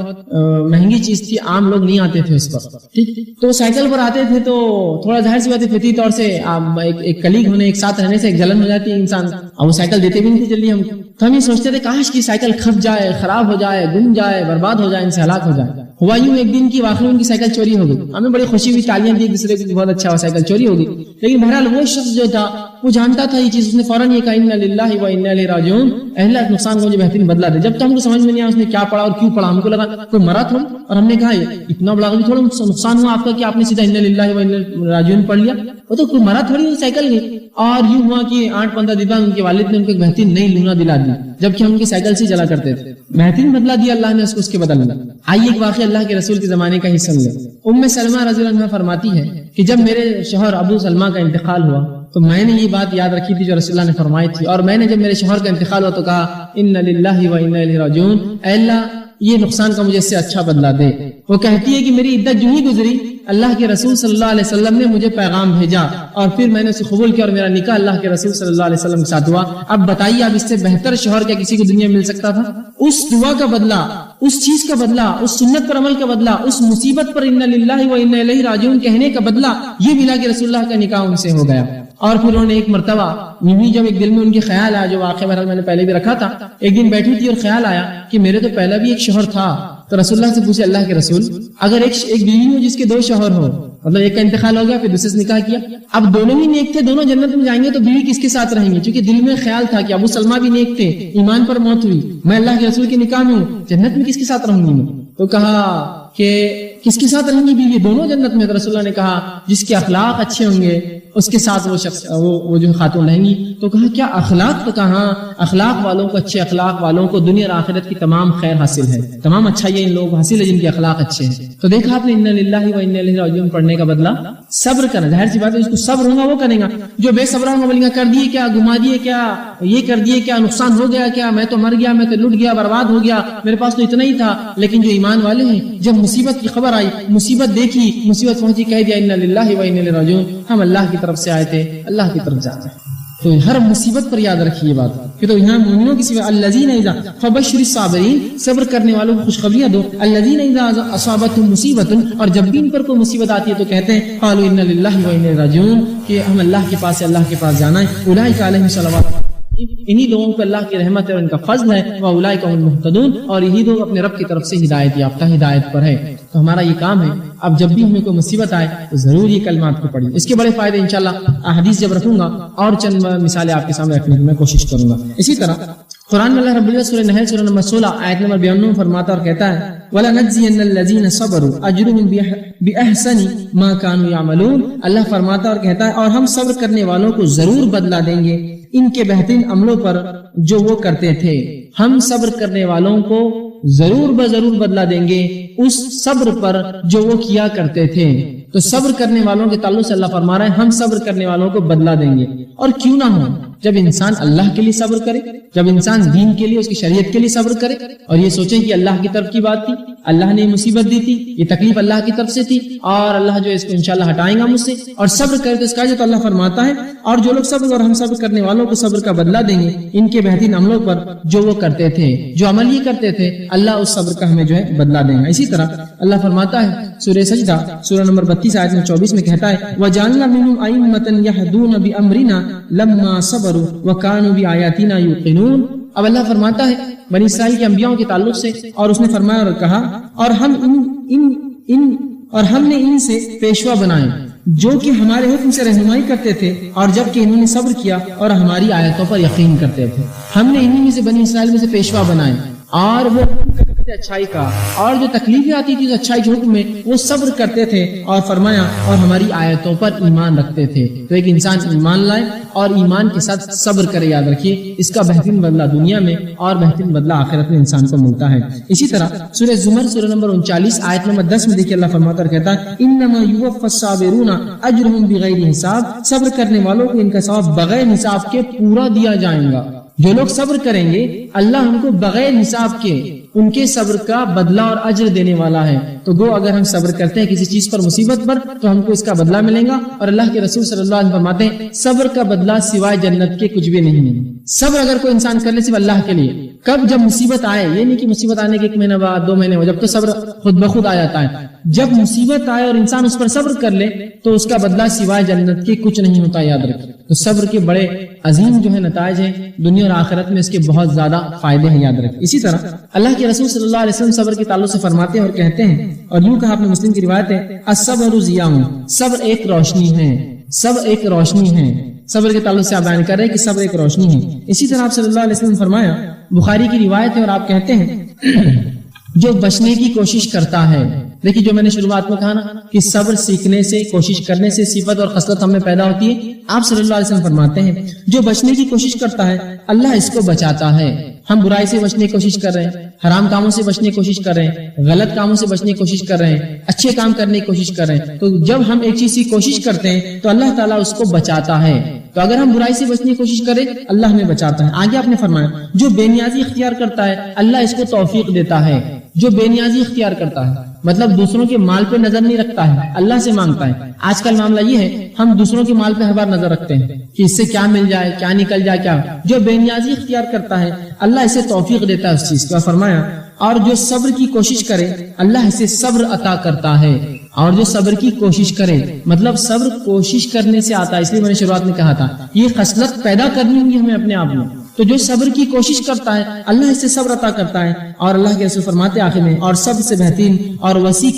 Speaker 1: مہنگی چیز تھی, عام لوگ نہیں آتے تھے اس پر. ٹھیک, تو سائیکل پر آتے تھے تو تھوڑا ظاہر سی بات ہے فطری طور سے ایک کلیگ ہونے, ایک ساتھ رہنے سے ایک جلن ہو جاتی ہے انسان, اور وہ سائیکل دیتے بھی نہیں تھے جلدی ہم. تو ہم یہ سوچتے تھے کاش کی سائیکل کھپ جائے, خراب ہو جائے, گم جائے, برباد ہو جائے, ان سے ہلاک ہو جائے. ہوا یوں ایک دن کی واقعی ان کی سائیکل چوری ہو گئی. ہمیں بڑی خوشی ہوئی, تالیاں دی ایک دوسرے کو, بہت اچھا ہوا سائیکل چوری ہو گئی. لیکن بہرحال وہ شخص جو تھا وہ جانتا تھا یہ چیز, اس نے فوراً یہ کہا انا للہ و انا الیہ راجعون, اللہ نقصان کو مجھے بہترین بدلہ دے. جب تو ہم کو سمجھ میں نہیں آیا اس نے کیا پڑھا اور کیوں پڑھا, ہم کو لگا کوئی مرا تھوڑا, اور ہم نے کہا اتنا بڑا تھوڑا نقصان ہوا آپ کا کہ آپ نے سیدھا انا للہ و انا الیہ راجعون پڑھ لیا. وہ تو کوئی مرا تھوڑی سائیکل گئی. اور یوں ہوا کہ 8-15 دن بعد ان کے والد نے ان کو ایک بہترین نئی لونا دلا دی, جبکہ ہم ان کی سائیکل سے چلا کرتے تھے. بہترین بدلہ دیا اللہ نے اس کے بدل میں. آئیے ایک واقعہ اللہ کے رسول کے زمانے کا حصہ لے. ام سلمہ رضی اللہ عنہا فرماتی ہے کہ جب میرے شوہر ابو سلمہ کا انتقال ہوا تو میں نے یہ بات یاد رکھی تھی جو رسول اللہ نے فرمائی تھی, اور میں نے جب میرے شوہر کا انتقال ہوا تو کہا انا للہ و انا الیہ راجعون, اے اللہ یہ نقصان کا مجھے اس سے اچھا بدلہ دے. وہ کہتی ہے کہ میری عدت جو ہی گزری اللہ کے رسول صلی اللہ علیہ وسلم نے مجھے پیغام بھیجا اور پھر میں نے اسے قبول کیا اور میرا نکاح اللہ کے رسول صلی اللہ علیہ وسلم کے ساتھ ہوا. اب بتائیے اب اس سے بہتر شوہر کیا کسی کو دنیا میں مل سکتا تھا؟ اس دعا کا بدلہ, اس چیز کا بدلہ, اس سنت پر عمل کا بدلہ, اس مصیبت پر انا للہ و انا الیہ راجعون کہنے کا بدلہ یہ ملا کہ رسول اللہ کا نکاح ان سے ہو گیا. اور پھر انہوں نے ایک مرتبہ یوں جب ایک دل میں ان کے خیال آیا, جو واقعہ بہرحال میں نے پہلے بھی رکھا تھا, ایک دن بیٹھی تھی اور خیال آیا کہ میرے تو پہلا بھی ایک شوہر تھا, تو رسول اللہ سے پوچھے اللہ کے رسول اگر ایک بیوی ہو جس کے 2 شوہر ہو, مطلب ایک کا انتقال ہو گیا پھر دوسرے سے نکاح کیا, اب دونوں ہی نیک تھے, دونوں جنت میں جائیں گے, تو بیوی کس کے ساتھ رہیں گے؟ چونکہ دل میں خیال تھا کہ ابو سلمہ بھی نیک تھے, ایمان پر موت ہوئی, میں اللہ کے رسول کے نکاح میں ہوں, جنت میں کس کے ساتھ رہوں گی میں؟ تو کہا کہ کس کے ساتھ رہیں گی بیوی؟ دونوں جنت میں. تو رسول اللہ نے کہا جس کے اخلاق اچھے ہوں گے اس کے ساتھ وہ شخص وہ جو خاتون رہیں گی. تو کہا کیا اخلاق؟ تو کہا اخلاق والوں کو, اچھے اخلاق والوں کو دنیا اور آخرت کی تمام خیر حاصل ہے, تمام اچھائیاں ان لوگوں کو حاصل ہے جن کے اخلاق اچھے ہیں. تو دیکھا آپ نے انا للہ و انا الیہ راجعون پڑھنے کا بدلہ صبر کرنا. ظاہر سی بات ہے جس کو صبر ہوگا وہ کرے گا, جو بے صبر ہوگا بولے گا کر دیے کیا, گما دیے کیا, یہ کر دیے کیا, نقصان ہو گیا کیا, میں تو مر گیا, میں تو لٹ گیا, برباد ہو گیا, میرے پاس تو اتنا ہی تھا. لیکن جو ایمان والے ہیں جب مصیبت کی خبر آئی, مصیبت دیکھی, مصیبت پہنچی, کہہ دیا انا للہ و انا الیہ راجعون, ہم اللہ کی طرف سے آئے تھے, اللہ کی طرف جانا ہے. تو ہر مصیبت پر یاد رکھیے بات کہ تو یہاں مومنوں کی صفت الذین اذا فبشر الصابرین, صبر کرنے والوں کو خوشخبریاں دو. الذین اذا اصابتهم مصیبت, اور جب بھی ان پر کوئی مصیبت آتی ہے تو کہتے ہیں قالوا انا للہ و انا الیہ راجعون, کہ ہم اللہ کے پاس ہے, اللہ کے پاس جانا ہے. اولئک علیہم صلوات, انہی لوگوں پر اللہ کی رحمت ہے اور ان کا فضل ہے. واولئک هم المهتدون, اور یہی لوگ اپنے رب کی طرف سے ہدایت یافتہ, ہدایت پر ہے. تو ہمارا یہ کام ہے اب جب بھی ہمیں کوئی مصیبت آئے تو ضرور یہ کلمات کو پڑھیں. اس کے بڑے فائدے انشاءاللہ احادیث جب رکھوں گا اور چند مثالیں آپ کے سامنے رکھنے کی میں کوشش کروں گا. اسی طرح قرآن میں اللہ رب العزت سورہ نحل سورہ نمبر 16 آیت نمبر 92 فرماتا اور کہتا ہے وَلَنَجْزِيَنَّ الَّذِينَ صَبَرُوا أَجْرُهُمْ بِأَحْسَنِ مَا كَانُوا يَعْمَلُونَ. اللہ فرماتا اور کہتا ہے اور ہم صبر کرنے والوں کو ضرور بدلہ دیں گے ان کے بہترین عملوں پر جو وہ کرتے تھے. ہم صبر کرنے والوں کو ضرور بضرور بدلہ دیں گے اس صبر پر جو وہ کیا کرتے تھے. تو صبر کرنے والوں کے تعلق سے اللہ فرما رہا ہے ہم صبر کرنے والوں کو بدلہ دیں گے. اور کیوں نہ ہو, جب انسان اللہ کے لیے صبر کرے, جب انسان دین کے لیے, اس کی شریعت کے لیے صبر کرے, اور یہ سوچیں کہ اللہ کی طرف کی بات تھی, اللہ نے مصیبت دی تھی، یہ تکلیف اللہ کی طرف سے تھی، اور اللہ جو ہے اس کو انشاءاللہ ہٹائیں گا مجھ سے، اور صبر کرے تو اس کا جو تو اللہ فرماتا ہے، اور جو لوگ صبر اور ہم صبر کرنے والوں کو صبر کا بدلہ دیں گے ان کے بہترین عملوں پر جو وہ کرتے تھے، جو عمل یہ کرتے تھے، اللہ اس صبر کا ہمیں جو ہے بدلہ دے گا۔ اسی طرح اللہ فرماتا ہے سورہ سجدہ سورہ نمبر 32 آیت 24 میں کہتا ہے وَجَعَلْنَا مِنْهُمْ أَئِمَّةً يَهْدُونَ بِأَمْرِنَا لَمَّا صَبَرُوا وَكَانُوا بِآيَاتِنَا يُوقِنُونَ۔ اب اللہ فرماتا ہے بنی اسرائیل کے انبیاء کے تعلق سے، اور اس نے فرمایا اور کہا اور ہم نے ان سے پیشوا بنائے جو کہ ہمارے حکم سے رہنمائی کرتے تھے، اور جب کہ انہوں نے صبر کیا اور ہماری آیتوں پر یقین کرتے تھے۔ ہم نے انہی میں سے بنی اسرائیل میں سے پیشوا بنائے، اور وہ اچھائی کا، اور جو تکلیفیں آتی تھی اچھائی کے حکم میں وہ صبر کرتے تھے، اور فرمایا اور ہماری آیتوں پر ایمان رکھتے تھے۔ تو ایک انسان ایمان لائے اور ایمان کے ساتھ صبر کرے، یاد رکھیے اس کا بہترین بدلہ دنیا میں اور بہترین بدلہ آخرت میں انسان کو ملتا ہے۔ اسی طرح سورہ زمر سورہ نمبر 39 آیت نمبر 10 میں دیکھیے اللہ فرماتا اور کہتا ہے انما یوفی الصابرون اجرهم بغیر حساب، صبر کرنے والوں کو ان کا ثواب بغیر حساب کے پورا دیا جائے گا۔ جو لوگ صبر کریں گے اللہ ان کو بغیر حساب کے ان کے صبر کا بدلہ اور اجر دینے والا ہے۔ تو گو اگر ہم صبر کرتے ہیں کسی چیز پر، مصیبت پر، تو ہم کو اس کا بدلہ ملے گا، اور اللہ کے رسول صلی اللہ علیہ وسلم فرماتے ہیں صبر کا بدلہ سوائے جنت کے کچھ بھی نہیں ہے۔ صبر اگر کوئی انسان کر لے صرف اللہ کے لیے، کب؟ جب مصیبت آئے، یہ نہیں کہ مصیبت آنے کے 1 مہینہ بعد 2 مہینے بعد، جب تو صبر خود بخود آ جاتا ہے۔ جب مصیبت آئے اور انسان اس پر صبر کر لے تو اس کا بدلہ سوائے جنت کے کچھ نہیں ہوتا، یاد رکھیں۔ تو صبر کے بڑے عظیم جو ہے نتائج ہیں دنیا اور آخرت میں، اس کے بہت زیادہ فائدے ہیں، یاد رکھیں۔ اسی طرح اللہ کے رسول صلی اللہ علیہ وسلم صبر کے تعلق سے فرماتے ہیں اور کہتے ہیں، اور یوں کہا، اپنے مسلم کی روایت ہے الصبر ضیاء، صبر ایک روشنی ہے، صبر ایک روشنی ہے۔ صبر کے تعلق سے آپ بیان کر رہے ہیں کہ صبر ایک روشنی ہے۔ اسی طرح آپ صلی اللہ علیہ وسلم فرمایا، بخاری کی روایت ہے، اور آپ کہتے ہیں جو بچنے کی کوشش کرتا ہے، دیکھیے جو میں نے شروعات میں کہا نا کہ صبر سیکھنے سے، کوشش کرنے سے صفت اور خصلت ہم میں پیدا ہوتی ہے۔ آپ صلی اللہ علیہ وسلم فرماتے ہیں جو بچنے کی کوشش کرتا ہے اللہ اس کو بچاتا ہے۔ ہم برائی سے بچنے کی کوشش کر رہے ہیں، حرام کاموں سے بچنے کی کوشش کر رہے ہیں، غلط کاموں سے بچنے کی کوشش کر رہے ہیں، اچھے کام کرنے کی کوشش کر رہے ہیں، تو جب ہم ایک چیز کی کوشش کرتے ہیں تو اللہ تعالیٰ اس کو بچاتا ہے۔ تو اگر ہم برائی سے بچنے کی کوشش کریں اللہ ہمیں بچاتا ہے۔ آگے آپ نے فرمایا جو بے نیازی اختیار کرتا ہے اللہ اس کو توفیق دیتا ہے۔ جو بے نیازی اختیار کرتا ہے مطلب دوسروں کے مال پہ نظر نہیں رکھتا ہے، اللہ سے مانگتا ہے۔ آج کل معاملہ یہ ہے ہم دوسروں کے مال پہ ہر بار نظر رکھتے ہیں کہ اس سے کیا مل جائے، کیا نکل جائے، کیا۔ جو بے نیازی اختیار کرتا ہے اللہ اسے توفیق دیتا ہے اس چیز کا۔ فرمایا اور جو صبر کی کوشش کرے اللہ اسے صبر عطا کرتا ہے۔ اور جو صبر کی کوشش کرے مطلب صبر کوشش کرنے سے آتا ہے، اس لیے میں نے شروعات میں کہا تھا یہ خصلت پیدا کرنی ہوگی ہمیں اپنے آپ میں۔ تو جو صبر کی کوشش کرتا ہے اللہ اس سے صبر عطا کرتا ہے۔ اور اللہ کے رسول فرماتے آخر میں اور سب سے بہترین اور وسیع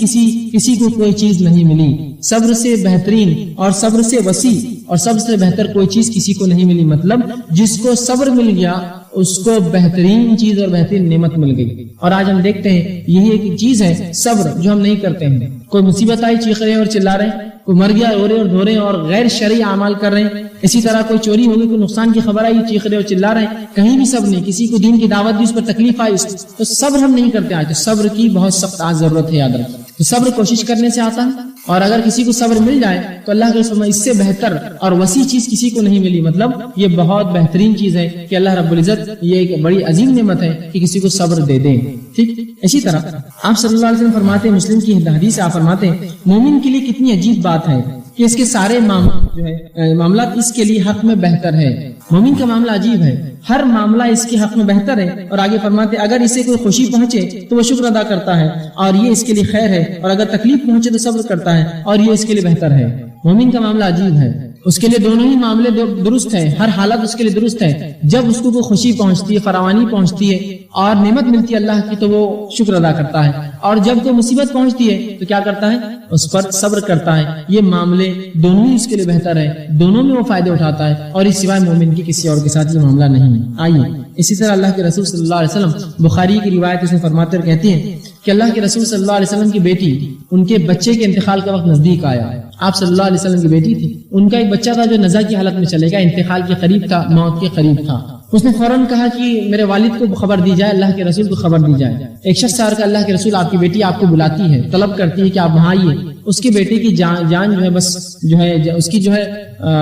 Speaker 1: کسی کو کوئی چیز نہیں ملی، صبر سے بہترین اور صبر سے وسیع اور سب سے بہتر کوئی چیز کسی کو نہیں ملی، مطلب جس کو صبر مل گیا اس کو بہترین چیز اور بہترین نعمت مل گئی۔ اور آج ہم دیکھتے ہیں یہی ایک چیز ہے صبر جو ہم نہیں کرتے ہیں۔ کوئی مصیبت آئی چیخ رہے ہیں اور چلا رہے ہیں، کوئی مر گیا رو رہے اور دھو رہے ہیں اور غیر شرعی اعمال کر رہے ہیں۔ اسی طرح کوئی چوری ہوگی، کوئی نقصان کی خبر آئی چیخ رہے اور چلا رہے ہیں، کہیں بھی صبر نہیں۔ کسی کو دین کی دعوت دی اس پر تکلیف آئی تو صبر ہم نہیں کرتے آج۔ تو صبر کی بہت سخت ضرورت ہے، یاد رکھیں۔ تو صبر کوشش کرنے سے آتا ہے، اور اگر کسی کو صبر مل جائے تو اللہ کے رسول اس سے بہتر اور وسیع چیز کسی کو نہیں ملی، مطلب یہ بہت بہترین چیز ہے کہ اللہ رب العزت یہ ایک بڑی عظیم نعمت ہے کہ کسی کو صبر دے دیں۔ ٹھیک اسی طرح آپ صلی اللہ علیہ وسلم فرماتے ہیں، مسلم کی حدیث سے آپ فرماتے ہیں مومن کے لیے کتنی عجیب بات ہے کہ اس کے سارے معاملات اس کے لیے حق میں بہتر ہے۔ مومن کا معاملہ عجیب ہے، ہر معاملہ اس کے حق میں بہتر ہے۔ اور آگے فرماتے اگر اسے کوئی خوشی پہنچے تو وہ شکر ادا کرتا ہے اور یہ اس کے لیے خیر ہے، اور اگر تکلیف پہنچے تو صبر کرتا ہے اور یہ اس کے لیے بہتر ہے۔ مومن کا معاملہ عجیب ہے، اس کے لیے دونوں ہی معاملے درست ہیں، ہر حالت اس کے لیے درست ہے۔ جب اس کو کوئی خوشی پہنچتی ہے، فراوانی پہنچتی ہے اور نعمت ملتی ہے اللہ کی تو وہ شکر ادا کرتا ہے، اور جب کوئی مصیبت پہنچتی ہے تو کیا کرتا ہے؟ اس پر صبر کرتا ہے۔ یہ معاملے دونوں ہی اس کے لیے بہتر ہے، دونوں میں وہ فائدے اٹھاتا ہے، اور اس سوائے مومن کی کسی اور کے ساتھ یہ معاملہ نہیں ہے۔ آئیے اسی طرح اللہ کے رسول صلی اللہ علیہ وسلم بخاری کی روایت اس میں فرماتے اور کہتے ہیں کہ اللہ کے رسول صلی اللہ علیہ وسلم کی بیٹی ان کے بچے کے انتقال کا وقت نزدیک آیا۔ آپ صلی اللہ علیہ وسلم کی بیٹی تھی، ان کا ایک بچہ تھا جو نزا کی حالت میں چلے گا، انتقال کے قریب تھا، موت کے قریب تھا۔ اس نے فوراً کہا کہ میرے والد کو خبر دی جائے، اللہ کے رسول کو خبر دی جائے۔ ایک شخص آ کر اللہ کے رسول آپ کی بیٹی آپ کو بلاتی ہے، طلب کرتی ہے کہ آپ وہاں آئیے، اس کے بیٹے کی جان جو ہے بس جو ہے اس کی جو ہے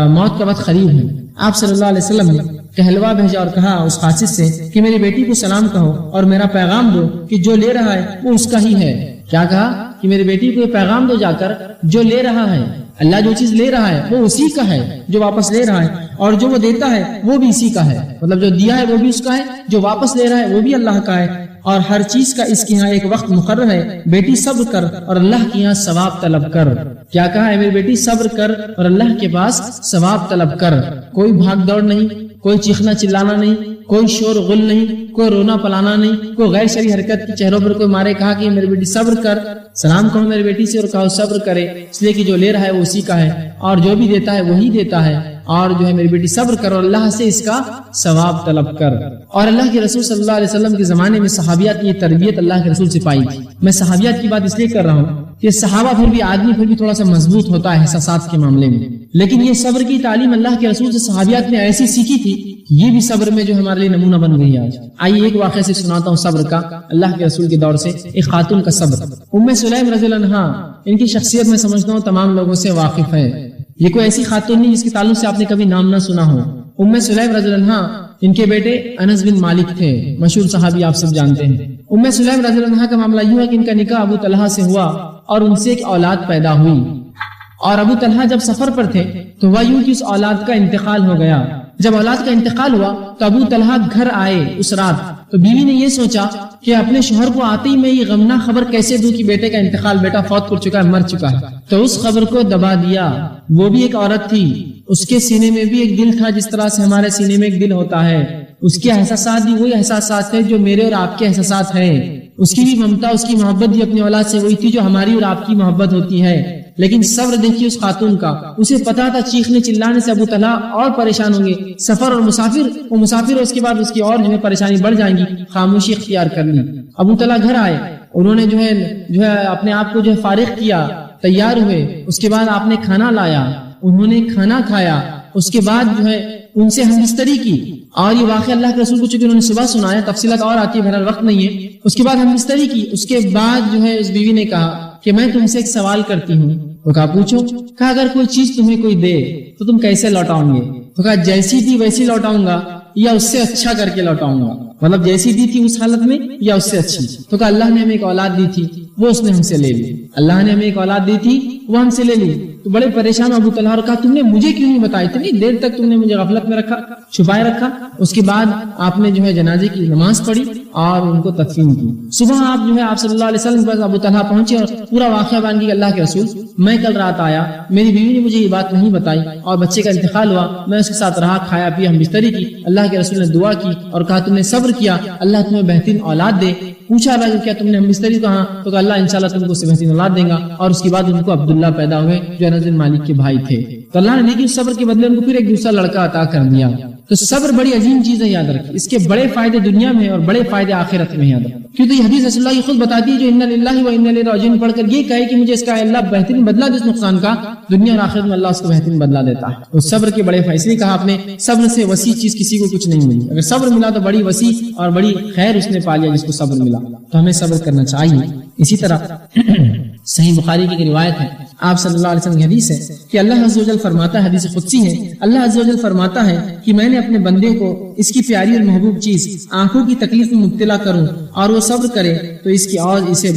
Speaker 1: موت کا وقت قریب ہے۔ آپ صلی اللہ علیہ وسلم نے کہلوا بھیجا اور کہا اس قاصد سے کہ میری بیٹی کو سلام کہو اور میرا پیغام دو کہ جو لے رہا ہے وہ اس کا ہی ہے۔ کیا کہا کہ میری بیٹی کو یہ پیغام دو جا کر، جو لے رہا ہے، اللہ جو چیز لے رہا ہے وہ اسی کا ہے جو واپس لے رہا ہے، اور جو وہ دیتا ہے وہ بھی اسی کا ہے، مطلب جو دیا ہے وہ بھی اس کا ہے، جو واپس لے رہا ہے وہ بھی اللہ کا ہے، اور ہر چیز کا اس کے یہاں ایک وقت مقرر ہے۔ بیٹی صبر کر اور اللہ کے یہاں ثواب طلب کر۔ کیا کہا ہے؟ میری بیٹی صبر کر اور اللہ کے پاس ثواب طلب کر۔ کوئی بھاگ دوڑ نہیں، کوئی چیخنا چلانا نہیں، کوئی شور غل نہیں، کوئی رونا پلانا نہیں، کوئی غیر شرعی حرکت کی چہروں پر کوئی مارے۔ کہا کہ میری بیٹی صبر کر، سلام کہو میری بیٹی سے اور کہو صبر کرے، اس لیے کہ جو لے رہا ہے وہ اسی کا ہے اور جو بھی دیتا ہے وہی دیتا ہے، اور جو ہے میری بیٹی صبر کر اور اللہ سے اس کا ثواب طلب کر۔ اور اللہ کے رسول صلی اللہ علیہ وسلم کے زمانے میں صحابیات کی یہ تربیت اللہ کے رسول سے پائی تھی۔ میں صحابیات کی بات اس لیے کر رہا ہوں کہ صحابہ پھر بھی آدمی پھر بھی تھوڑا سا مضبوط ہوتا ہے احساسات کے معاملے میں، لیکن یہ صبر کی تعلیم اللہ کے رسول سے صحابیات نے ایسی سیکھی تھی، یہ بھی صبر میں جو ہمارے لیے نمونہ بن گئی آج۔ آئیے ایک واقعہ سے سناتا ہوں صبر کا، اللہ کے رسول کے دور سے ایک خاتون کا صبر۔ ام سلیم رضی اللہ عنہا، ان کی شخصیت میں سمجھتا ہوں تمام لوگوں سے واقف ہے، یہ کوئی ایسی خاتون نہیں جس کے تعلق سے آپ نے کبھی نام نہ سنا ہو۔ ام سلیم رضی اللہ عنہا، ان کے بیٹے انس بن مالک تھے، مشہور صحابی آپ سب جانتے ہیں۔ ام سلیم رضی اللہ عنہا کا معاملہ یوں ہے کہ ان کا نکاح ابو طلحہ سے ہوا اور ان سے ایک اولاد پیدا ہوئی، اور ابو طلحہ جب سفر پر تھے تو وہ یوں کہ اس اولاد کا انتقال ہو گیا۔ جب اولاد کا انتقال ہوا تو ابو طلحہ گھر آئے اس رات، تو بیوی نے یہ سوچا کہ اپنے شوہر کو آتے ہی میں یہ غمناک خبر کیسے دوں کہ بیٹے کا انتقال، بیٹا فوت کر چکا ہے، مر چکا ہے۔ تو اس خبر کو دبا دیا۔ وہ بھی ایک عورت تھی، اس کے سینے میں بھی ایک دل تھا جس طرح سے ہمارے سینے میں ایک دل ہوتا ہے، اس کے احساسات بھی وہی احساسات ہیں جو میرے اور آپ کے احساسات ہیں، اس کی بھی ممتا، اس کی محبت بھی اپنی اولاد سے وہی تھی جو ہماری اور آپ کی محبت ہوتی ہے۔ لیکن صبر دیکھیے اس خاتون کا، اسے پتا تھا چیخنے چلانے سے ابو طلحہ اور پریشان ہوں گے، سفر اور وہ مسافر اور اس کے بعد اس کی اور جو ہے پریشانی بڑھ جائیں گی، خاموشی اختیار کر لی۔ ابو طلحہ گھر آئے، انہوں نے جو ہے اپنے آپ کو جو ہے فارغ کیا، تیار ہوئے، اس کے بعد آپ نے کھانا لایا، انہوں نے کھانا کھایا، اس کے بعد جو ہے ان سے ہم بستری کی، اور یہ واقعہ اللہ کے رسول کو چونکہ انہوں نے صبح سنایا، تفصیلات اور آتی ہے، بہرحال وقت نہیں ہے۔ اس کے بعد ہم بستری کی، اس کے بعد جو ہے اس بیوی نے کہا کہ میں تم سے ایک سوال کرتی ہوں۔ تو کہا پوچھو۔ کہا اگر کوئی چیز تمہیں کوئی دے تو تم کیسے لوٹاؤں گے؟ تو کہا جیسی تھی ویسی لوٹاؤں گا یا اس سے اچھا کر کے لوٹاؤں گا، مطلب جیسی دی تھی اس حالت میں یا اس سے اچھی۔ تو کہا اللہ نے ہمیں ایک اولاد دی تھی وہ اس نے ہم سے لے لی، اللہ نے ہمیں ایک اولاد دی تھی وہ ہم سے لے لی۔ تو بڑے پریشان ابو طلحہ اور کہا تم نے مجھے کیوں نہیں بتایا، اتنی دیر تک تم نے مجھے غفلت میں رکھا، چھپائے رکھا۔ اس کے بعد آپ نے جو ہے جنازے کی نماز پڑھی اور ان کو تدفین کی۔ صبح آپ جو ہے آپ صلی اللہ علیہ وسلم کے پاس ابو طلحہ پہنچے اور پورا واقعہ بیان کیا، اللہ کے رسول میں کل رات آیا، میری بیوی نے مجھے یہ بات نہیں بتائی اور بچے کا انتقال ہوا، میں اس کے ساتھ رہا، کھایا پیا، ہم بستری کی، اللہ کے رسول نے دعا کی اور کہا تم نے صبر کیا، اللہ تمہیں بہترین اولاد دے۔ پوچھا اللہ کیا تم نے ہم بستری کہا، تو کہا اللہ انشاءاللہ تم کو اس سے بہترین اولاد دے گا۔ اور اس کے بعد ان کو عبداللہ پیدا ہوئے جو انس بن مالک کے بھائی تھے۔ تو اللہ نے نیکی صبر کے بدلے ان کو پھر ایک دوسرا لڑکا عطا کر دیا۔ تو صبر بڑی عظیم چیز ہے، یاد رکھیں، اس کے بڑے فائدے دنیا میں اور بڑے فائدے آخرت میں، یاد رکھیں، کیونکہ یہ حدیث رسول اللہ خود بتاتی ہے جو انا للہ و انا الیہ راجعون پڑھ کر یہ کہے کہ مجھے اس کا اللہ بہترین بدلہ دے، اس نقصان کا دنیا اور آخرت میں اللہ اس کو بہترین بدلہ دیتا ہے۔ تو صبر کے بڑے فائدے کہا آپ نے، صبر سے وسیع چیز کسی کو کچھ نہیں ملی، اگر صبر ملا تو بڑی وسیع اور بڑی خیر اس نے پا لیا جس کو صبر ملا، تو ہمیں صبر کرنا چاہیے۔ اسی طرح صحیح بخاری کی روایت ہے، آپ صلی اللہ علیہ وسلم کی حدیث ہے کہ اللہ عز و جل فرماتا ہے، حدیث قدسی ہے، اللہ عز و جل فرماتا ہے کہ میں نے اپنے بندے کو اس کی پیاری اور محبوب چیز آنکھوں کی تکلیف میں مبتلا کروں اور وہ صبر کرے تو اس کی اور اسے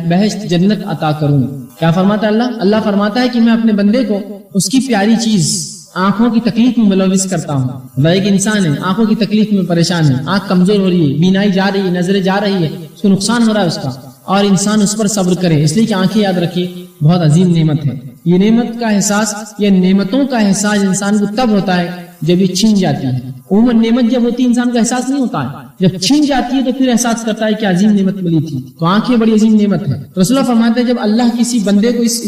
Speaker 1: بہشت جنت عطا کروں۔ کیا فرماتا ہے اللہ؟ اللہ فرماتا ہے کہ میں اپنے بندے کو اس کی پیاری چیز آنکھوں کی تکلیف میں ملوث کرتا ہوں۔ ایک انسان ہے آنکھوں کی تکلیف میں پریشان ہے، آنکھ کمزور ہو رہی ہے، بینائی جا رہی ہے، نظریں جا رہی ہے، اس کو نقصان ہو رہا ہے اس کا، اور انسان اس پر صبر کرے، اس لیے کہ آنکھیں یاد رکھیے بہت عظیم نعمت ہے۔ یہ نعمت کا احساس، یہ نعمتوں کا احساس انسان کو تب ہوتا ہے جب یہ چھن جاتی ہے۔ عموماً نعمت جب ہوتی ہے انسان کا احساس نہیں ہوتا ہے، جب چھن جاتی ہے تو پھر احساس کرتا ہے کہ عظیم نعمت ملی تھی۔ تو آنکھیں بڑی عظیم نعمت ہے۔ رسول اللہ فرماتے ہیں جب اللہ کسی بندے کو اس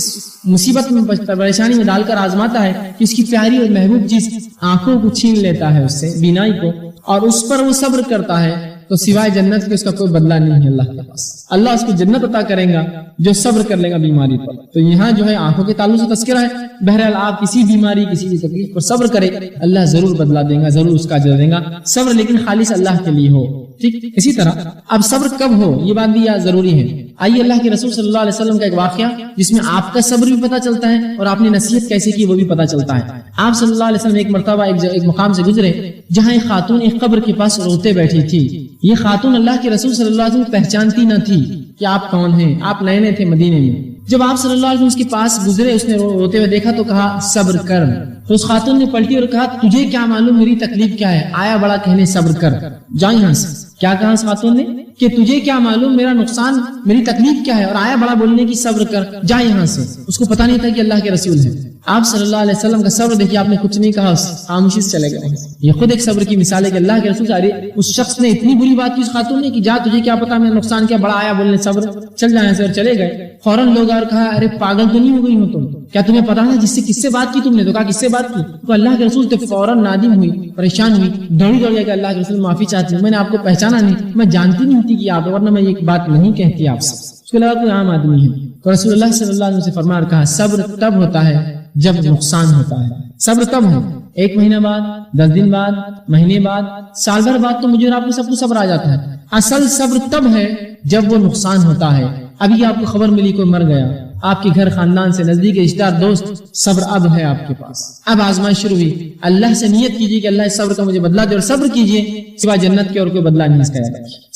Speaker 1: مصیبت میں پریشانی میں ڈال کر آزماتا ہے کہ اس کی پیاری اور محبوب چیز آنکھوں کو چھین لیتا ہے، اس سے بینائی کو، اور اس پر وہ صبر کرتا ہے، تو سوائے جنت کے اس کا کوئی بدلہ نہیں ہے اللہ کے پاس۔ اللہ اس کو جنت عطا کرے گا جو صبر کر لے گا بیماری پر۔ تو یہاں جو ہے آنکھوں کے تعلق سے تذکرہ ہے، بہرحال آپ کسی بیماری کسی بھی تکلیف پر صبر کرے، اللہ ضرور بدلہ دے گا، ضرور اس کا اجر دے گا۔ صبر لیکن خالص اللہ کے لیے ہو، ٹھیک۔ اسی طرح اب صبر کب ہو یہ بات بھی ضروری ہے۔ آئیے اللہ کے رسول صلی اللہ علیہ وسلم کا ایک واقعہ جس میں آپ کا صبر بھی پتہ چلتا ہے اور آپ نے نصیحت کیسے کی وہ بھی پتہ چلتا ہے۔ آپ صلی اللہ علیہ وسلم ایک مرتبہ ایک مقام سے گزرے جہاں ایک خاتون ایک قبر کے پاس روتے بیٹھی تھی۔ یہ خاتون اللہ کے رسول صلی اللہ علیہ وسلم پہچانتی نہ تھی کہ آپ کون ہیں، آپ نئے نئے تھے مدینے میں۔ جب آپ صلی اللہ علیہ وسلم اس کے پاس گزرے، اس نے روتے ہوئے دیکھا تو کہا صبر کر۔ تو اس خاتون نے پلٹی اور کہا تجھے کیا معلوم میری تکلیف کیا ہے، آیا بڑا کہنے صبر کر، جا یہاں سے۔ کیا کہا اس خاتون نے کہ تجھے کیا معلوم میرا نقصان، میری تکلیف کیا ہے، اور آیا بڑا بولنے کی صبر کر، جا یہاں سے۔ اس کو پتہ نہیں تھا کہ اللہ کے رسول ہے۔ آپ صلی اللہ علیہ وسلم کا صبر دیکھیے، آپ نے کچھ نہیں کہا، خاموشی سے چلے گئے۔ یہ خود ایک صبر کی مثال ہے کہ اللہ کے رسول اس شخص نے اتنی بری بات کی اس خاتون نے کہ جا تجھے کیا پتا میرا نقصان کیا، بڑا آیا بولنے صبر، چل جائیں سے، اور چلے گئے۔ فوراً لوگ اور کہا ارے پاگل تو نہیں ہو گئی ہو تم، کیا تمہیں پتا تھا کس سے بات کی تم نے؟ تو کہا کس سے بات کی؟ تو اللہ کے رسول تو فوراً نادم ہوئی، پریشان ہوئی، دوڑی گئی کہ اللہ کے رسول معافی چاہتی ہوں، میں نے آپ کو پہچانا نہیں، میں جانتی نہیں تھی کہ آپ، ورنہ میں یہ بات نہیں کہتی آپ سے۔ اس کے علاوہ کوئی عام آدمی ہے۔ تو رسول اللہ صلی اللہ علیہ وسلم سے فرمایا اور کہا صبر تب ہوتا ہے جب نقصان ہوتا ہے۔ صبر تب ہے 1 مہینہ بعد، 10 دن بعد، مہینے بعد، سال بھر بعد تو مجھے اور آپ کو سب کو صبر آ جاتا ہے۔ اصل صبر تب ہے جب وہ نقصان ہوتا ہے۔ ابھی آپ کو خبر ملی کوئی مر گیا، آپ کے گھر خاندان سے نزدیک رشتہ دار دوست، صبر اب ہے آپ کے پاس، اب آزمائش شروع ہوئی۔ اللہ سے نیت کیجیے کہ اللہ اس صبر کا مجھے بدلہ دے، اور صبر کیجیے سوائے جنت کے اور کوئی بدلہ نہیں اس کا۔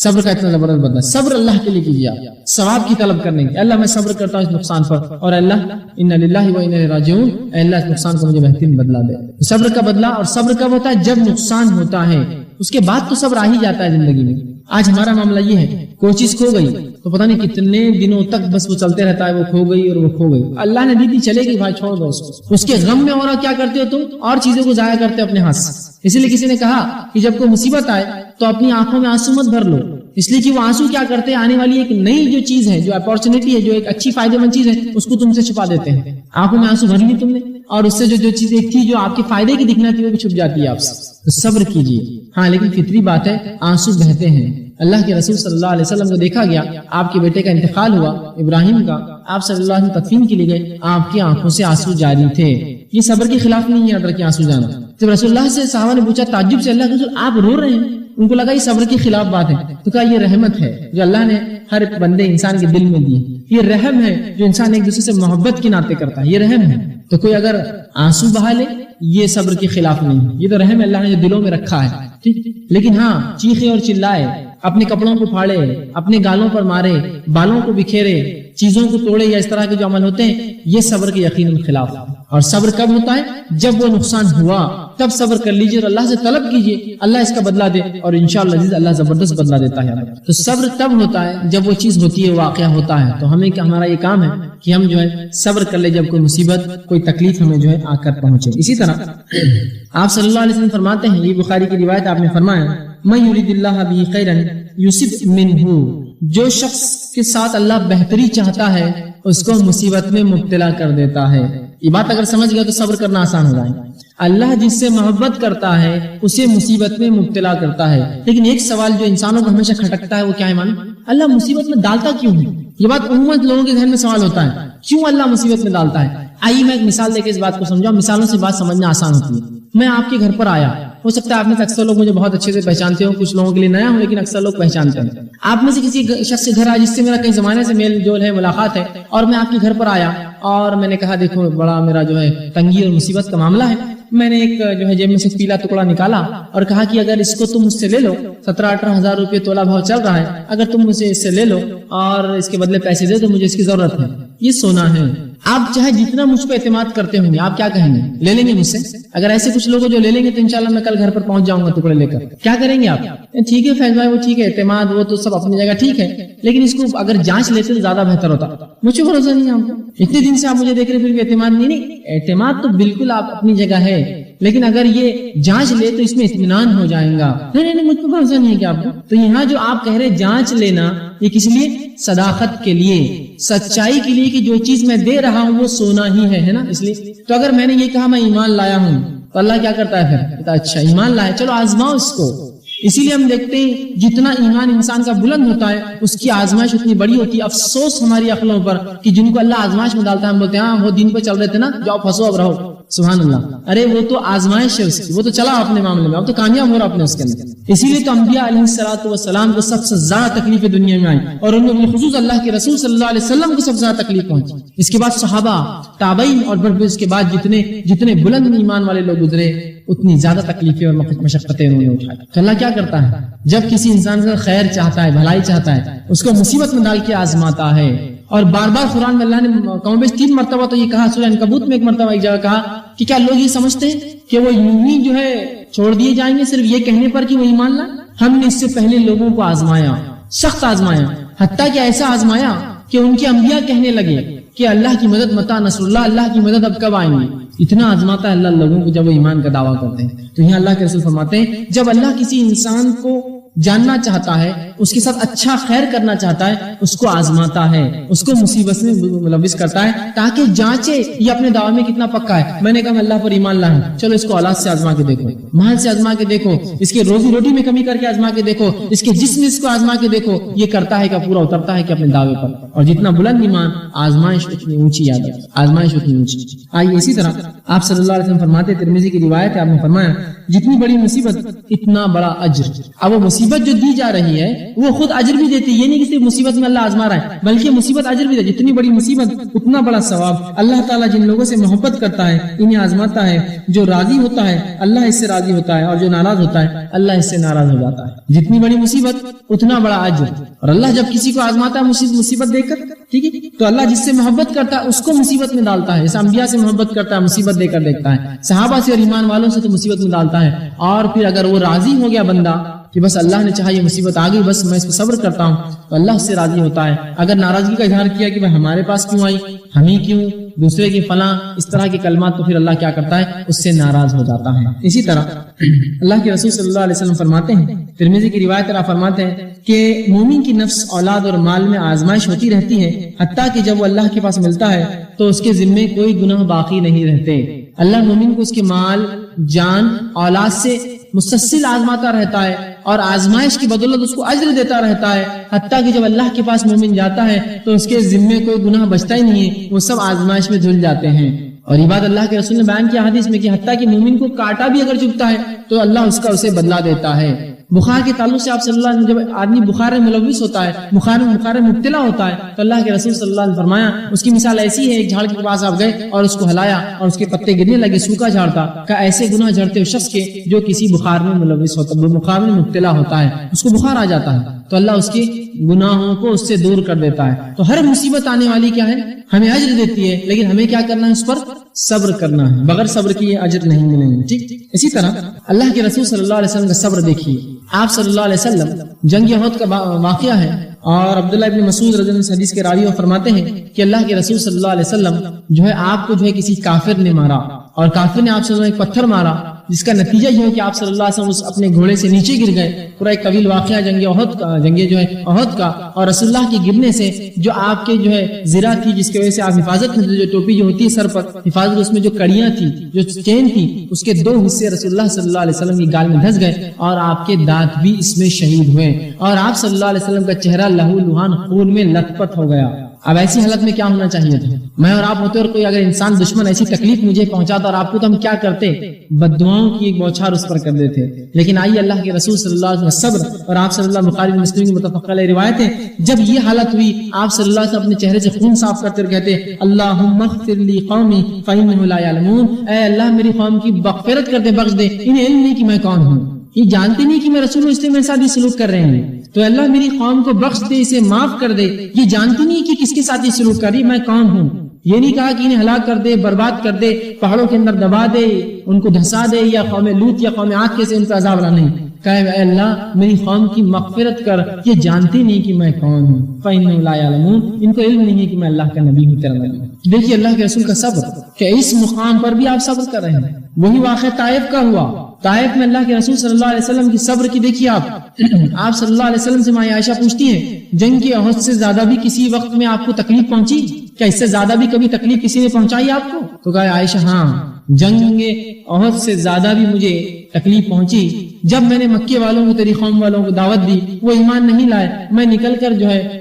Speaker 1: صبر کا اتنا زبردست بدلہ، صبر اللہ کے لیے کیجیے، آپ ثواب کی طلب کرنے کی، اللہ میں صبر کرتا ہوں اس نقصان پر، اور اللہ انا للہ و انا الیہ راجعون، اللہ اس نقصان کو مجھے بہترین بدلہ دے۔ صبر کا بدلہ، اور صبر کب ہوتا ہے؟ جب نقصان ہوتا ہے، اس کے بعد تو صبر آ ہی جاتا ہے زندگی میں۔ آج ہمارا معاملہ یہ ہے، کوئی چیز کھو گئی تو پتہ نہیں کتنے دنوں تک بس وہ چلتے رہتا ہے، وہ کھو گئی اور وہ کھو گئی، اللہ نے دی تھی چلے گی بھائی، چھوڑ دو اس کو۔ اس کے غم میں اور کیا کرتے ہو تم، اور چیزوں کو ضائع کرتے ہو اپنے ہاتھ سے۔ اسی لیے کسی نے کہا کہ جب کوئی مصیبت آئے تو اپنی آنکھوں میں آنسو مت بھر لو، اس لیے کہ وہ آنسو کیا کرتے ہیں، آنے والی ایک نئی جو چیز ہے، جو اپارچونٹی ہے، جو ایک اچھی فائدہ مند چیز ہے، اس کو تم سے چھپا دیتے ہیں۔ آنکھوں میں آنسو بھر لی تم نے، اور اس سے جو چیز ایک تھی جو آپ کے فائدے کی دکھنا تھی وہ بھی چھپ جاتی ہے آپ سے۔ تو صبر کیجیے۔ ہاں لیکن فطری بات ہے، آنسو بہتے ہیں۔ اللہ کے رسول صلی اللہ علیہ وسلم کو دیکھا گیا، آپ کے بیٹے کا انتقال ہوا ابراہیم کا، آپ صلی اللہ علیہ وسلم تدفین کے لیے گئے، آپ کی آنکھوں سے آنسو جاری تھے۔ یہ صبر کے خلاف نہیں ہے ادر کے آنسو جانا۔ جب رسول اللہ سے صحابہ نے پوچھا تعجب سے، اللہ کے رسول آپ رو رہے ہیں؟ ان کو لگا یہ صبر کے خلاف بات ہے، تو کہا یہ رحمت ہے جو اللہ نے ہر بندے انسان کے دل میں دی ہے، یہ رحم ہے جو انسان ایک دوسرے سے محبت کی ناطے کرتا ہے، یہ رحم ہے۔ تو کوئی اگر آنسو بہا لے یہ صبر کے خلاف نہیں ہے، یہ تو رحم اللہ نے جو دلوں میں رکھا ہے، ٹھیک۔ لیکن ہاں چیخے اور چلائے، اپنے کپڑوں کو پھاڑے، اپنے گالوں پر مارے، بالوں کو بکھیرے، چیزوں کو توڑے، یا اس طرح کے جو عمل ہوتے ہیں، یہ صبر کے یقیناً خلاف ہے۔ اور صبر کب ہوتا ہے؟ جب وہ نقصان ہوا تب صبر کر لیجیے اور اللہ سے طلب کیجیے اللہ اس کا بدلہ دے، اور انشاءاللہ عزیز اللہ زبردست بدلہ دیتا ہے۔ تو صبر تب ہوتا ہے جب وہ چیز ہوتی ہے، واقعہ ہوتا ہے۔ تو ہمیں ہمارا یہ کام ہے کہ ہم جو ہے صبر کر لے جب کوئی مصیبت، کوئی تکلیف ہمیں جو ہے آ کر پہنچے۔ اسی طرح آپ صلی اللہ علیہ وسلم فرماتے ہیں، یہ بخاری کی روایت، آپ نے فرمایا من یرید اللہ بہ خیرا یصب منہ، جو شخص کے ساتھ اللہ بہتری چاہتا ہے اس کو مصیبت میں مبتلا کر دیتا ہے۔ یہ بات اگر سمجھ گیا تو صبر کرنا آسان ہو جائے گا۔ اللہ جس سے محبت کرتا ہے اسے مصیبت میں مبتلا کرتا ہے۔ لیکن ایک سوال جو انسانوں کو ہمیشہ کھٹکتا ہے وہ کیا ہے معلوم؟ اللہ مصیبت میں ڈالتا کیوں ہے؟ یہ بات عموماً لوگوں کے ذہن میں سوال ہوتا ہے، کیوں اللہ مصیبت میں ڈالتا ہے؟ آئیے میں ایک مثال دے کے اس بات کو سمجھاؤں، مثالوں سے بات سمجھنا آسان ہوتی ہے۔ میں آپ کے گھر پر آیا، ہو سکتا ہے آپ میں سے اکثر لوگ مجھے بہت اچھے سے پہچانتے ہوں، کچھ لوگوں کے لیے نیا ہوں لیکن اکثر لوگ پہچانتے ہیں۔ آپ میں سے کسی شخص کے گھر آیا جس سے میرا کئی زمانے سے میل جول ہے، ملاقات ہے، اور میں آپ کے گھر پر آیا اور میں نے کہا دیکھو بڑا میرا جو ہے تنگی اور مصیبت کا معاملہ ہے۔ میں نے ایک جو ہے جیب میں سے پیلا ٹکڑا نکالا اور کہا کہ اگر اس کو تم مجھ سے لے لو، 17-18 ہزار روپے تولہ بھاؤ چل رہا ہے، اگر تم مجھے اس سے لے لو اور اس کے بدلے پیسے دے دو، مجھے اس کی ضرورت ہے، یہ سونا ہے۔ آپ چاہے جتنا مجھ پہ اعتماد کرتے ہوں گے، آپ کیا کہیں گے؟ لے لیں گے مجھ سے؟ اگر ایسے کچھ لوگ جو لے لیں گے تو انشاءاللہ میں کل گھر پر پہنچ جاؤں گا ٹکڑے لے کر، کیا کریں گے آپ؟ ٹھیک ہے فیض بھائی، وہ ٹھیک ہے، اعتماد وہ تو سب اپنی جگہ ٹھیک ہے، لیکن اس کو اگر جانچ لیتے تو زیادہ بہتر ہوتا۔ مجھے بھروسہ نہیں ہے آپ کو، اتنے دن سے آپ مجھے دیکھ رہے پھر بھی اعتماد نہیں۔ اعتماد تو بالکل آپ اپنی جگہ ہے، لیکن اگر یہ جانچ لے تو اس میں اطمینان ہو جائے گا۔ نہیں مجھ پہ بھروسہ نہیں ہے کہ آپ کو، تو یہاں جو آپ کہہ رہے جانچ لینا، یہ کس لیے؟ صداقت کے لیے، سچائی کے لیے، کہ جو چیز میں دے رہا ہوں وہ سونا ہی ہے نا، اس لیے۔ تو اگر میں نے یہ کہا میں ایمان لایا ہوں تو اللہ کیا کرتا ہے پھر؟ کہتا اچھا ایمان لائے، چلو آزماؤ اس کو، اسی لیے ہم دیکھتے ہیں جتنا ایمان انسان کا بلند ہوتا ہے اس کی آزمائش اتنی بڑی ہوتی ہے. افسوس ہماری عقلوں پر کہ جن کو اللہ آزمائش میں ڈالتا ہے ہم بولتے ہیں ہاں وہ دین پہ چل رہے تھے نا، جاؤ پھنسو اب رہو. سبحان اللہ. ارے وہ تو آزمائش ہے اس کی، وہ تو چلا اپنے معاملے میں، اب تو کامیاب ہو رہا اپنے اس کے اندر. اسی لیے تو انبیاء علیہ الصلوۃ والسلام کو سب سے زیادہ تکلیفیں دنیا میں آئی، اور ان میں بالخصوص اللہ کے رسول صلی اللہ علیہ وسلم کو سب سے زیادہ تکلیف پہنچی. اس کے بعد صحابہ، تابعین، اور پھر اس کے بعد جتنے بلند ایمان والے لوگ گزرے اتنی زیادہ تکلیفیں اور مشقتیں انہوں نے اٹھائی. تو اللہ کیا کرتا ہے، جب کسی انسان سے خیر چاہتا ہے، بھلائی چاہتا ہے، اس کو مصیبت میں ڈال کے آزماتا ہے. اور بار بار قرآن میں اللہ نے کم بیش 3 مرتبہ تو یہ کہا، سورہ عنکبوت میں 1 مرتبہ ایک جگہ کہا کہ کیا لوگ یہ سمجھتے ہیں کہ وہ یوں ہی جو ہے چھوڑ دیے جائیں گے صرف یہ کہنے پر کہ وہ ایمان لائے؟ ہم نے اس سے پہلے لوگوں کو آزمایا، سخت آزمایا، حتیٰ کہ ایسا آزمایا کہ ان کے انبیاء کہنے لگے کہ اللہ کی مدد متى نصر اللہ، اللہ کی مدد اب کب آئیں گی. اتنا آزماتا ہے اللہ لوگوں کو جب وہ ایمان کا دعویٰ کرتے ہیں. تو یہاں اللہ کے رسول فرماتے ہیں جب اللہ کسی انسان کو جاننا چاہتا ہے، اس کے ساتھ اچھا خیر کرنا چاہتا ہے، اس کو آزماتا ہے، اس کو مصیبت میں ملوث کرتا ہے تاکہ جانچے یہ اپنے دعوے میں کتنا پکا ہے. میں نے کہا میں اللہ پر ایمان لایا ہوں، چلو اس کو اولاد سے آزما کے دیکھو، مال سے آزما کے دیکھو، اس کے روزی روٹی میں کمی کر کے آزما کے دیکھو، اس کے جسم اس کو آزما کے دیکھو. یہ کرتا ہے کہ پورا اترتا ہے کہ اپنے دعوے پر. اور جتنا بلند ایمان آزمائش اتنی اونچی یاد ہے، آزمائش اتنی اونچی. آئیے اسی طرح آپ صلی اللہ علیہ وسلم فرماتے، ترمذی کی روایت ہے، آپ نے فرمایا جتنی بڑی مصیبت اتنا بڑا اجر. اب وہ مصیبت جو دی جا رہی ہے وہ خود اجر بھی دیتی ہے، یہ نہیں کہ صرف مصیبت میں اللہ آزما رہا ہے بلکہ مصیبت اجر بھی دیتی ہے. جتنی بڑی مصیبت اتنا بڑا ثواب. اللہ تعالیٰ جن لوگوں سے محبت کرتا ہے انہیں آزماتا ہے، جو راضی ہوتا ہے اللہ اس سے راضی ہوتا ہے، اور جو ناراض ہوتا ہے اللہ اس سے ناراض ہو جاتا ہے. جتنی بڑی مصیبت اتنا بڑا اجر. اور اللہ جب کسی کو آزماتا ہے مصیبت دے کر، ٹھیک ہے، تو اللہ جس سے محبت کرتا ہے اس کو مصیبت میں ڈالتا ہے. جیسے انبیاء سے محبت کرتا ہے مصیبت دے کر دیکھتا ہے، صحابہ سے اور ایمان والوں سے تو مصیبت میں ڈالتا ہے. اور پھر اگر وہ راضی ہو گیا بندہ کہ بس اللہ نے چاہا یہ مصیبت آ گئی، بس میں اس پہ صبر کرتا ہوں، تو اللہ اس سے راضی ہوتا ہے. اگر ناراضگی کا اظہار کیا کہ بھائی ہمارے پاس کیوں آئی، ہمیں کیوں، دوسرے کے فلاں، اس طرح کے کلمات، تو پھر اللہ کیا کرتا ہے، اس سے ناراض ہو جاتا ہے. اسی طرح اللہ کے رسول صلی اللہ علیہ وسلم فرماتے ہیں، ترمذی کی روایت ہے، فرماتے ہیں کہ مومن کی نفس، اولاد اور مال میں آزمائش ہوتی رہتی ہے، حتیٰ کہ جب وہ اللہ کے پاس ملتا ہے تو اس کے ذمے کوئی گناہ باقی نہیں رہتے. اللہ مومن کو اس کے مال، جان، اولاد سے مسلسل آزماتا رہتا ہے اور آزمائش کی بدولت اس کو اجر دیتا رہتا ہے، حتیٰ کہ جب اللہ کے پاس مومن جاتا ہے تو اس کے ذمے کوئی گناہ بچتا ہی نہیں ہے، وہ سب آزمائش میں دھل جاتے ہیں. اور یہ بات اللہ کے رسول نے بیان کیا حدیث میں کہ حتیٰ کہ مومن کو کانٹا بھی اگر چبھتا ہے تو اللہ اس کا اسے بدلہ دیتا ہے. بخار کے تعلق سے آپ صلی اللہ علیہ وسلم، جب آدمی بخار میں ملوث ہوتا ہے، بخار میں مبتلا ہوتا ہے، تو اللہ کے رسول صلی اللہ علیہ وسلم فرمایا اس کی مثال ایسی ہے، ایک جھاڑ کے پاس آپ گئے اور اس کو ہلایا اور اس کے پتے گرنے لگے، سوکھا جھاڑ تھا، کہ ایسے گناہ جھڑتے ہو شخص کے جو کسی بخار میں ملوث ہوتا ہے، بخار میں مبتلا ہوتا ہے، اس کو بخار آ جاتا ہے، تو اللہ اس کے گناہوں کو اس سے دور کر دیتا ہے. تو ہر مصیبت آنے والی کیا ہے، ہمیں اجر دیتی ہے، لیکن ہمیں کیا کرنا ہے، اس پر صبر کرنا ہے. بغیر صبر کیے اجر نہیں ملیں گے. ٹھیک. اسی طرح اللہ کے رسول صلی اللہ علیہ وسلم کا صبر دیکھیے. آپ صلی اللہ علیہ وسلم جنگ احد کا واقعہ ہے، اور عبداللہ ابن مسعود رضی اللہ عنہ حدیث کے راوی فرماتے ہیں کہ اللہ کے رسول صلی اللہ علیہ وسلم جو ہے آپ کو جو ہے کسی کافر نے مارا، اور کافر نے آپ صلی اللہ علیہ وسلم ایک پتھر مارا، جس کا نتیجہ یہ ہے کہ آپ صلی اللہ علیہ وسلم اپنے گھوڑے سے نیچے گر گئے. پورا ایک طویل واقعہ جنگ احد کا، اور رسول اللہ کے گرنے سے جو آپ کے جو ہے زرہ تھی، جس کی وجہ سے آپ حفاظت میں، جو ٹوپی جو ہوتی ہے سر پر حفاظت، اس میں جو کڑیاں تھی، جو چین تھی، اس کے 2 حصے رسول اللہ صلی اللہ علیہ وسلم کی گال میں دھس گئے، اور آپ کے دانت بھی اس میں شہید ہوئے، اور آپ صلی اللہ علیہ وسلم کا چہرہ لہو لہان خون میں لت پت ہو گیا. اب ایسی حالت میں کیا ہونا چاہیے تھا؟ میں اور آپ ہوتے اور کوئی اگر انسان دشمن ایسی تکلیف مجھے پہنچاتا اور آپ کو، تو ہم کیا کرتے؟ بد دعاؤں کی ایک بوچھار اس پر کر دیتے. لیکن آئیے اللہ کے رسول صلی اللہ علیہ وسلم صبر، اور آپ صلی اللہ علیہ وسلم بخاری مسلم کی متفق علیہ روایت ہے، جب یہ حالت ہوئی آپ صلی اللہ علیہ وسلم اپنے چہرے سے خون صاف کرتے اور کہتے اللہم اغفر لی قومی فانہم لا یعلمون، اے اللہ میری قوم کی مغفرت کر دے، بخش دے، انہیں علم نہیں کہ میں کون ہوں، یہ جانتے نہیں کہ میں رسول ہوں، اس لیے میرے ساتھ یہ سلوک کر رہے ہیں، تو اللہ میری قوم کو بخش دے، اسے معاف کر دے. یہ جانتی نہیں کہ کس کے ساتھ یہ سلوک کر رہی، میں کون ہوں. یہ نہیں کہا کہ انہیں ہلاک کر دے، برباد کر دے، پہاڑوں کے اندر دبا دے، ان کو دھسا دے، یا قوم لوط یا قوم عاد کے سے ان پر عذاب لا، نہیں کہا اے اللہ میری قوم کی مغفرت کر، یہ جانتے نہیں کہ میں کون ہوں. فإنهم لا يعلمون، ان کو علم نہیں ہے کہ میں اللہ کا نبی ہوں، تیرا نبی ہوں. دیکھیے اللہ کے رسول کا صبر، کہ اس مقام پر بھی آپ صبر کر رہے ہیں. وہی واقعہ طائف کا ہوا. طائف میں اللہ کے رسول صلی اللہ علیہ وسلم کی صبر کی دیکھیے آپ صلی اللہ علیہ وسلم سے ماں عائشہ پوچھتی ہیں جنگ کی احد سے زیادہ بھی کسی وقت میں آپ کو تکلیف پہنچی؟ کیا اس سے زیادہ بھی کبھی تکلیف کسی نے پہنچائی آپ کو؟ تو کہا عائشہ ہاں، جنگ احد سے زیادہ بھی مجھے تکلیف پہنچی جب میں نے مکے والوں کو تیری قوم والوں کو دعوت دی، وہ ایمان نہیں لائے، میں نکل کر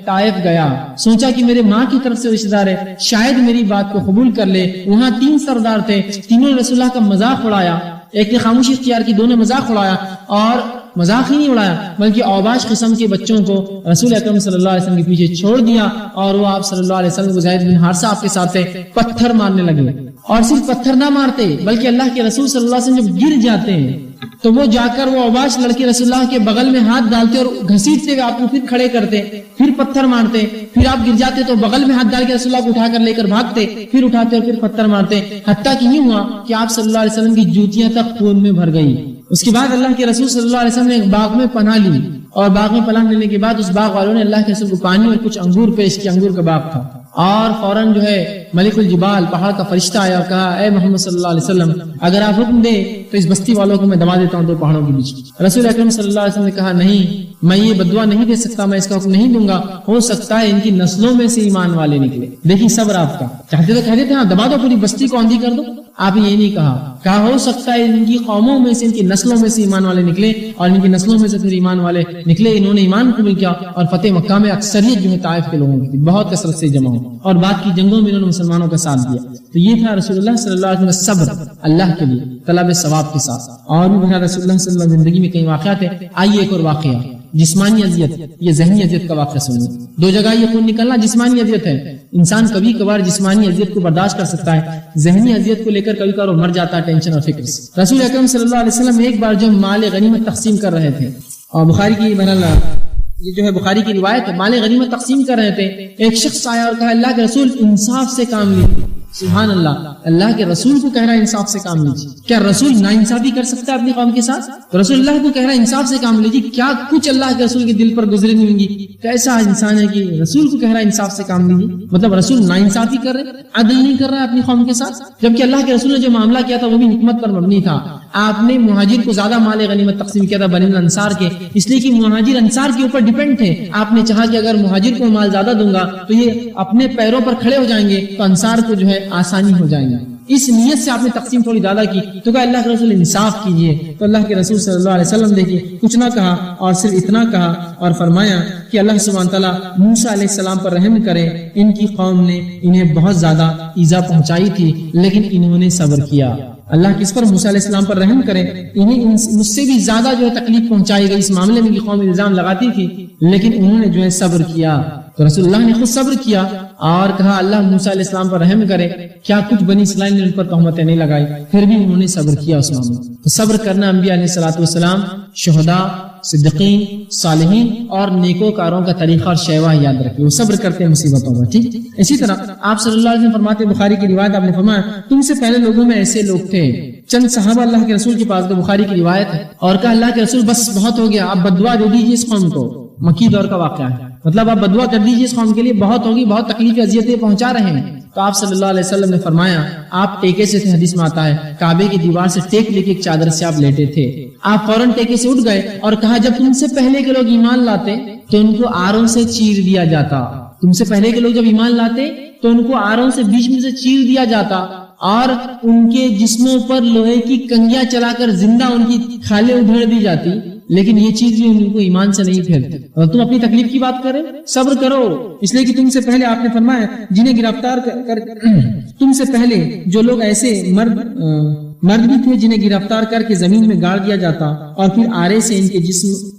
Speaker 1: طائف گیا، سوچا کہ میرے ماں کی طرف سے رشتہ دار ہے، شاید میری بات کو قبول کر لے۔ وہاں 3 سردار تھے، تینوں نے رسول اللہ کا مذاق اڑایا، ایک نے خاموشی اختیار کی، 2 نے مذاق اڑایا، اور مذاق ہی نہیں اڑایا بلکہ اوباش قسم کے بچوں کو رسول اکرم صلی اللہ علیہ وسلم کے پیچھے چھوڑ دیا، اور وہ آپ صلی اللہ علیہ وسلم کو زید بن حارثہ آپ کے ساتھ تھے، پتھر مارنے لگے، اور صرف پتھر نہ مارتے بلکہ اللہ کے رسول صلی اللہ علیہ وسلم جب گر جاتے ہیں تو وہ جا کر وہ اوباش لڑکے رسول اللہ کے بغل میں ہاتھ ڈالتے اور گھسیٹتے ہوئے آپ کو پھر کھڑے کرتے، پھر پتھر مارتے، پھر آپ گر جاتے تو بغل میں ہاتھ ڈال کے رسول اللہ کو اٹھا کر لے کر بھاگتے، پھر اٹھاتے اور پھر پتھر مارتے، حتیٰ کہ یہ ہوا کہ آپ صلی اللہ علیہ وسلم کی جوتیاں تک خون میں بھر گئی۔ اس کے بعد اللہ کے رسول صلی اللہ علیہ وسلم نے ایک باغ میں پناہ لی، اور باغ میں پناہ لینے کے بعد اس باغ والوں نے اللہ کے رسول کو پانی اور کچھ انگور پیش کیا، انگور کا باغ تھا، اور فوراً ملک الجبال پہاڑ کا فرشتہ آیا اور کہا اے محمد صلی اللہ علیہ وسلم اگر آپ حکم دیں تو اس بستی والوں کو میں دبا دیتا ہوں 2 پہاڑوں کے بیچ۔ رسول اکرم صلی اللہ علیہ وسلم نے کہا نہیں، میں یہ بددعا نہیں دے سکتا، میں اس کا حکم نہیں دوں گا، ہو سکتا ہے ان کی نسلوں میں سے ایمان والے نکلے۔ دیکھیں صبر آپ کا، چاہتے تو کہتے تھے ہاں دبا دو پوری بستی کو آندھی کر دو، آپ نے یہ نہیں کہا ہو سکتا ہے ان کی قوموں میں سے ان کی نسلوں میں سے ایمان والے نکلے، اور ان کی نسلوں میں سے پھر ایمان والے نکلے، انہوں نے ایمان قبول کیا، اور فتح مکہ میں اکثریت طائف کے لوگوں کی بہت کثرت سے جمع ہو، اور بعد کی جنگوں میں انہوں نے مسلمانوں کا ساتھ دیا۔ تو یہ تھا رسول اللہ صلی اللہ علیہ وسلم کا صبر اللہ کے لیے طلب ثواب کے ساتھ، اور بھی بہرحال رسول اللہ صلی اللہ علیہ وسلم زندگی میں کئی واقعات ہیں۔ آئیے ایک اور واقعہ، جسمانی اذیت، یہ ذہنی اذیت کا واقعہ سنیے۔ 2 جگہ یہ خون نکلنا جسمانی اذیت ہے، انسان کبھی کبھار جسمانی اذیت کو برداشت کر سکتا ہے، ذہنی اذیت کو لے کر کبھی کبھار وہ مر جاتا ہے ٹینشن اور فکر سے۔ رسول اکرم صلی اللہ علیہ وسلم ایک بار جب مال غنیمت تقسیم کر رہے تھے، اور بخاری کی بہرحال یہ بخاری کی روایت ہے، مال غنیمت تقسیم کر رہے تھے، ایک شخص آیا اور کہا اللہ کے رسول انصاف سے کام لیجیے۔ سبحان اللہ، اللہ کے رسول کو کہہ رہا ہے انصاف سے کام لیجیے۔ کیا رسول ناانصافی کر سکتا ہے اپنی قوم کے ساتھ؟ تو رسول اللہ کو کہہ رہا ہے انصاف سے کام لیجیے، کیا کچھ اللہ کے رسول کے دل پر گزری نہیں ہوں گی؟ کیسا انسان ہے کہ رسول کو کہہ رہا ہے انصاف سے کام لیجیے، مطلب رسول ناانصافی کر رہے، عدل نہیں کر رہا ہے اپنی قوم کے ساتھ، جبکہ اللہ کے رسول نے جو معاملہ کیا تھا وہ بھی حکمت پر مبنی تھا۔ آپ نے مہاجر کو زیادہ مال غنیمت تقسیم کیا تھا بنی انصار کے، اس لیے کہ مہاجر انصار کے اوپر ڈیپینڈ تھے۔ آپ نے چاہا کہ اگر مہاجر کو مال زیادہ دوں گا تو یہ اپنے پیروں پر کھڑے ہو جائیں گے، تو انصار کو آسانی ہو جائے گی، اس نیت سے آپ نے تقسیم تھوڑی زیادہ کی۔ تو کہا اللہ کے رسول انصاف کیجئے، تو اللہ کے رسول صلی اللہ علیہ وسلم دیکھیے کچھ نہ کہا، اور صرف اتنا کہا اور فرمایا کہ اللہ سبحانہ تعالیٰ موسیٰ علیہ السلام پر رحم کرے، ان کی قوم نے انہیں بہت زیادہ ایذا پہنچائی تھی لیکن انہوں نے صبر کیا۔ اللہ کس پر؟ موسیٰ علیہ السلام پر رحم کرے، انہیں مجھ سے بھی زیادہ تکلیف پہنچائی گئی، اس معاملے میں کی قوم الزام لگاتی تھی لیکن انہوں نے صبر کیا۔ تو رسول اللہ نے خود صبر کیا اور کہا اللہ موسیٰ علیہ السلام پر رحم کرے، کیا کچھ بنی اسرائیل نے ان پر تہمتیں نہیں لگائی، پھر بھی انہوں نے صبر کیا اس معاملے میں۔ تو صبر کرنا انبیاء علیہ الصلوۃ والسلام، شہداء، صدیقین، صالحین اور نیکوکاروں کا طریقہ اور شیوا یاد رکھیں، وہ صبر کرتے ہیں مصیبتوں میں، ٹھیک۔ اسی طرح آپ صلی اللہ علیہ وسلم فرماتے ہیں، بخاری کی روایت آپ نے فرمایا تم سے پہلے لوگوں میں ایسے لوگ تھے، چند صحابہ اللہ کے رسول کے پاس گئے، بخاری کی روایت ہے، اور کہا اللہ کے رسول بس بہت ہو گیا، آپ بددعا دے دیجیے اس قوم کو۔ مکی دور کا واقعہ ہے، مطلب آپ بددعا کر دیجیے اس قوم کے لیے، بہت ہوگی، بہت تکلیفیں اذیتیں پہنچا رہے ہیں۔ تو آپ صلی اللہ علیہ وسلم نے فرمایا آپ ٹیکے سے تھے، حدیث میں آتا ہے کعبے کی دیوار سے ٹیک لے کے ایک چادر سے آپ لیٹے تھے، آپ فوراً ٹیکے سے اٹھ گئے اور کہا جب تم سے پہلے کے لوگ ایمان لاتے تو ان کو آروں سے چیر دیا جاتا، تم سے پہلے کے لوگ جب ایمان لاتے تو ان کو آروں سے بیچ میں سے چیر دیا جاتا اور ان کے جسموں پر لوہے کی کنگیاں چلا کر زندہ ان کی کھالیں ادھیڑ دی جاتی، لیکن یہ چیز بھی ان کو ایمان سے نہیں پھیلتی۔ اور تم اپنی تکلیف کی بات کرے، صبر کرو، اس لیے کہ تم سے پہلے آپ نے فرمایا جنہیں گرفتار کر تم سے پہلے جو لوگ ایسے مرد بھی تھے جنہیں گرفتار کر کے زمین میں گاڑ دیا جاتا اور پھر آرے سے ان کے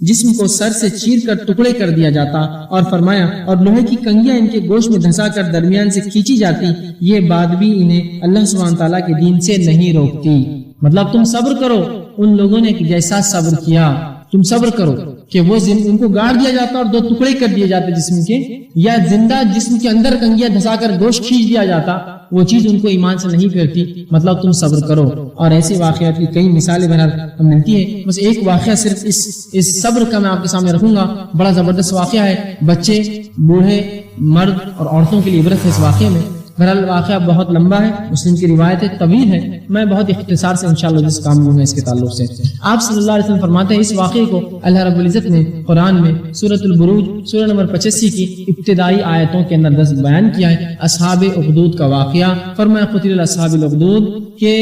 Speaker 1: جسم کو سر سے چیر کر ٹکڑے کر دیا جاتا، اور فرمایا اور لوہے کی کنگیاں ان کے گوشت میں دھسا کر درمیان سے کھینچی جاتی، یہ بات بھی انہیں اللہ سبحانہ تعالیٰ کے دین سے نہیں روکتی۔ مطلب تم صبر کرو، ان لوگوں نے جیسا صبر کیا تم صبر کرو کہ وہ ان کو گاڑ دیا جاتا اور 2 ٹکڑے کر دیے جاتے جسم کے، یا زندہ جسم کے اندر کنگیاں دھسا کر گوشت کھینچ دیا جاتا، وہ چیز ان کو ایمان سے نہیں پھیرتی، مطلب تم صبر کرو۔ اور ایسے واقعات کی کئی مثالیں بہرحال ہم ملتی ہیں، بس ایک واقعہ صرف اس صبر کا میں آپ کے سامنے رکھوں گا، بڑا زبردست واقعہ ہے، بچے، بوڑھے، مرد اور عورتوں کے لیے عبرت ہے اس واقعے میں۔ بہرحال واقعہ بہت لمبا ہے، مسلم کی روایت ہے، طویل ہے، میں بہت اختصار سے انشاءاللہ جس کام لوں گا اس کے تعلق سے۔ آپ صلی اللہ علیہ وسلم فرماتے ہیں اس واقعے کو اللہ رب العزت نے قرآن میں سورۃ البروج سورہ نمبر 85 کی ابتدائی آیتوں کے اندر 10 بیان کیا ہے۔ اصحاب اخدود کا واقعہ، فرمایا قتل اصحاب الاخدود کہ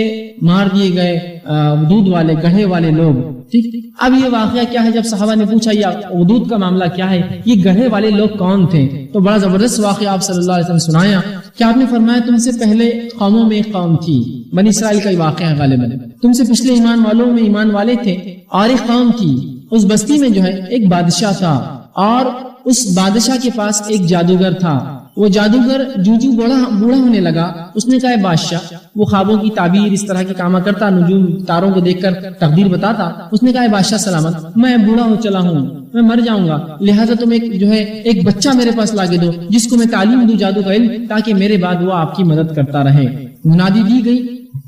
Speaker 1: مار دیے گئے اخدود والے گڑھے والے لوگ۔ ٹھیک، اب یہ واقعہ کیا ہے؟ جب صحابہ نے پوچھا یہ اخدود کا معاملہ کیا ہے، یہ گڑھے والے لوگ کون تھے، تو بڑا زبردست واقعہ آپ صلی اللہ علیہ وسلم سنایا کہ آپ نے فرمایا تم سے پہلے قوموں میں ایک قوم تھی، بنی اسرائیل کا یہ واقعہ ہے غالباً، تم سے پچھلے ایمان والوں میں ایمان والے تھے، اور ایک قوم تھی، اس بستی میں جو ہے ایک بادشاہ تھا، اور اس بادشاہ کے پاس ایک جادوگر تھا۔ وہ جادوگر جو بوڑھا ہونے لگا، اس نے کہا بادشاہ، وہ خوابوں کی تعبیر اس طرح کے کام کرتا، نجوم تاروں کو دیکھ کر تقدیر بتاتا، اس نے کہا بادشاہ سلامت، میں بوڑھا ہو چلا ہوں، میں مر جاؤں گا، لہٰذا تم ایک بچہ میرے پاس لا کے دو جس کو میں تعلیم دوں جادو کا علم، تاکہ میرے بعد وہ آپ کی مدد کرتا رہے۔ منادی دی گئی،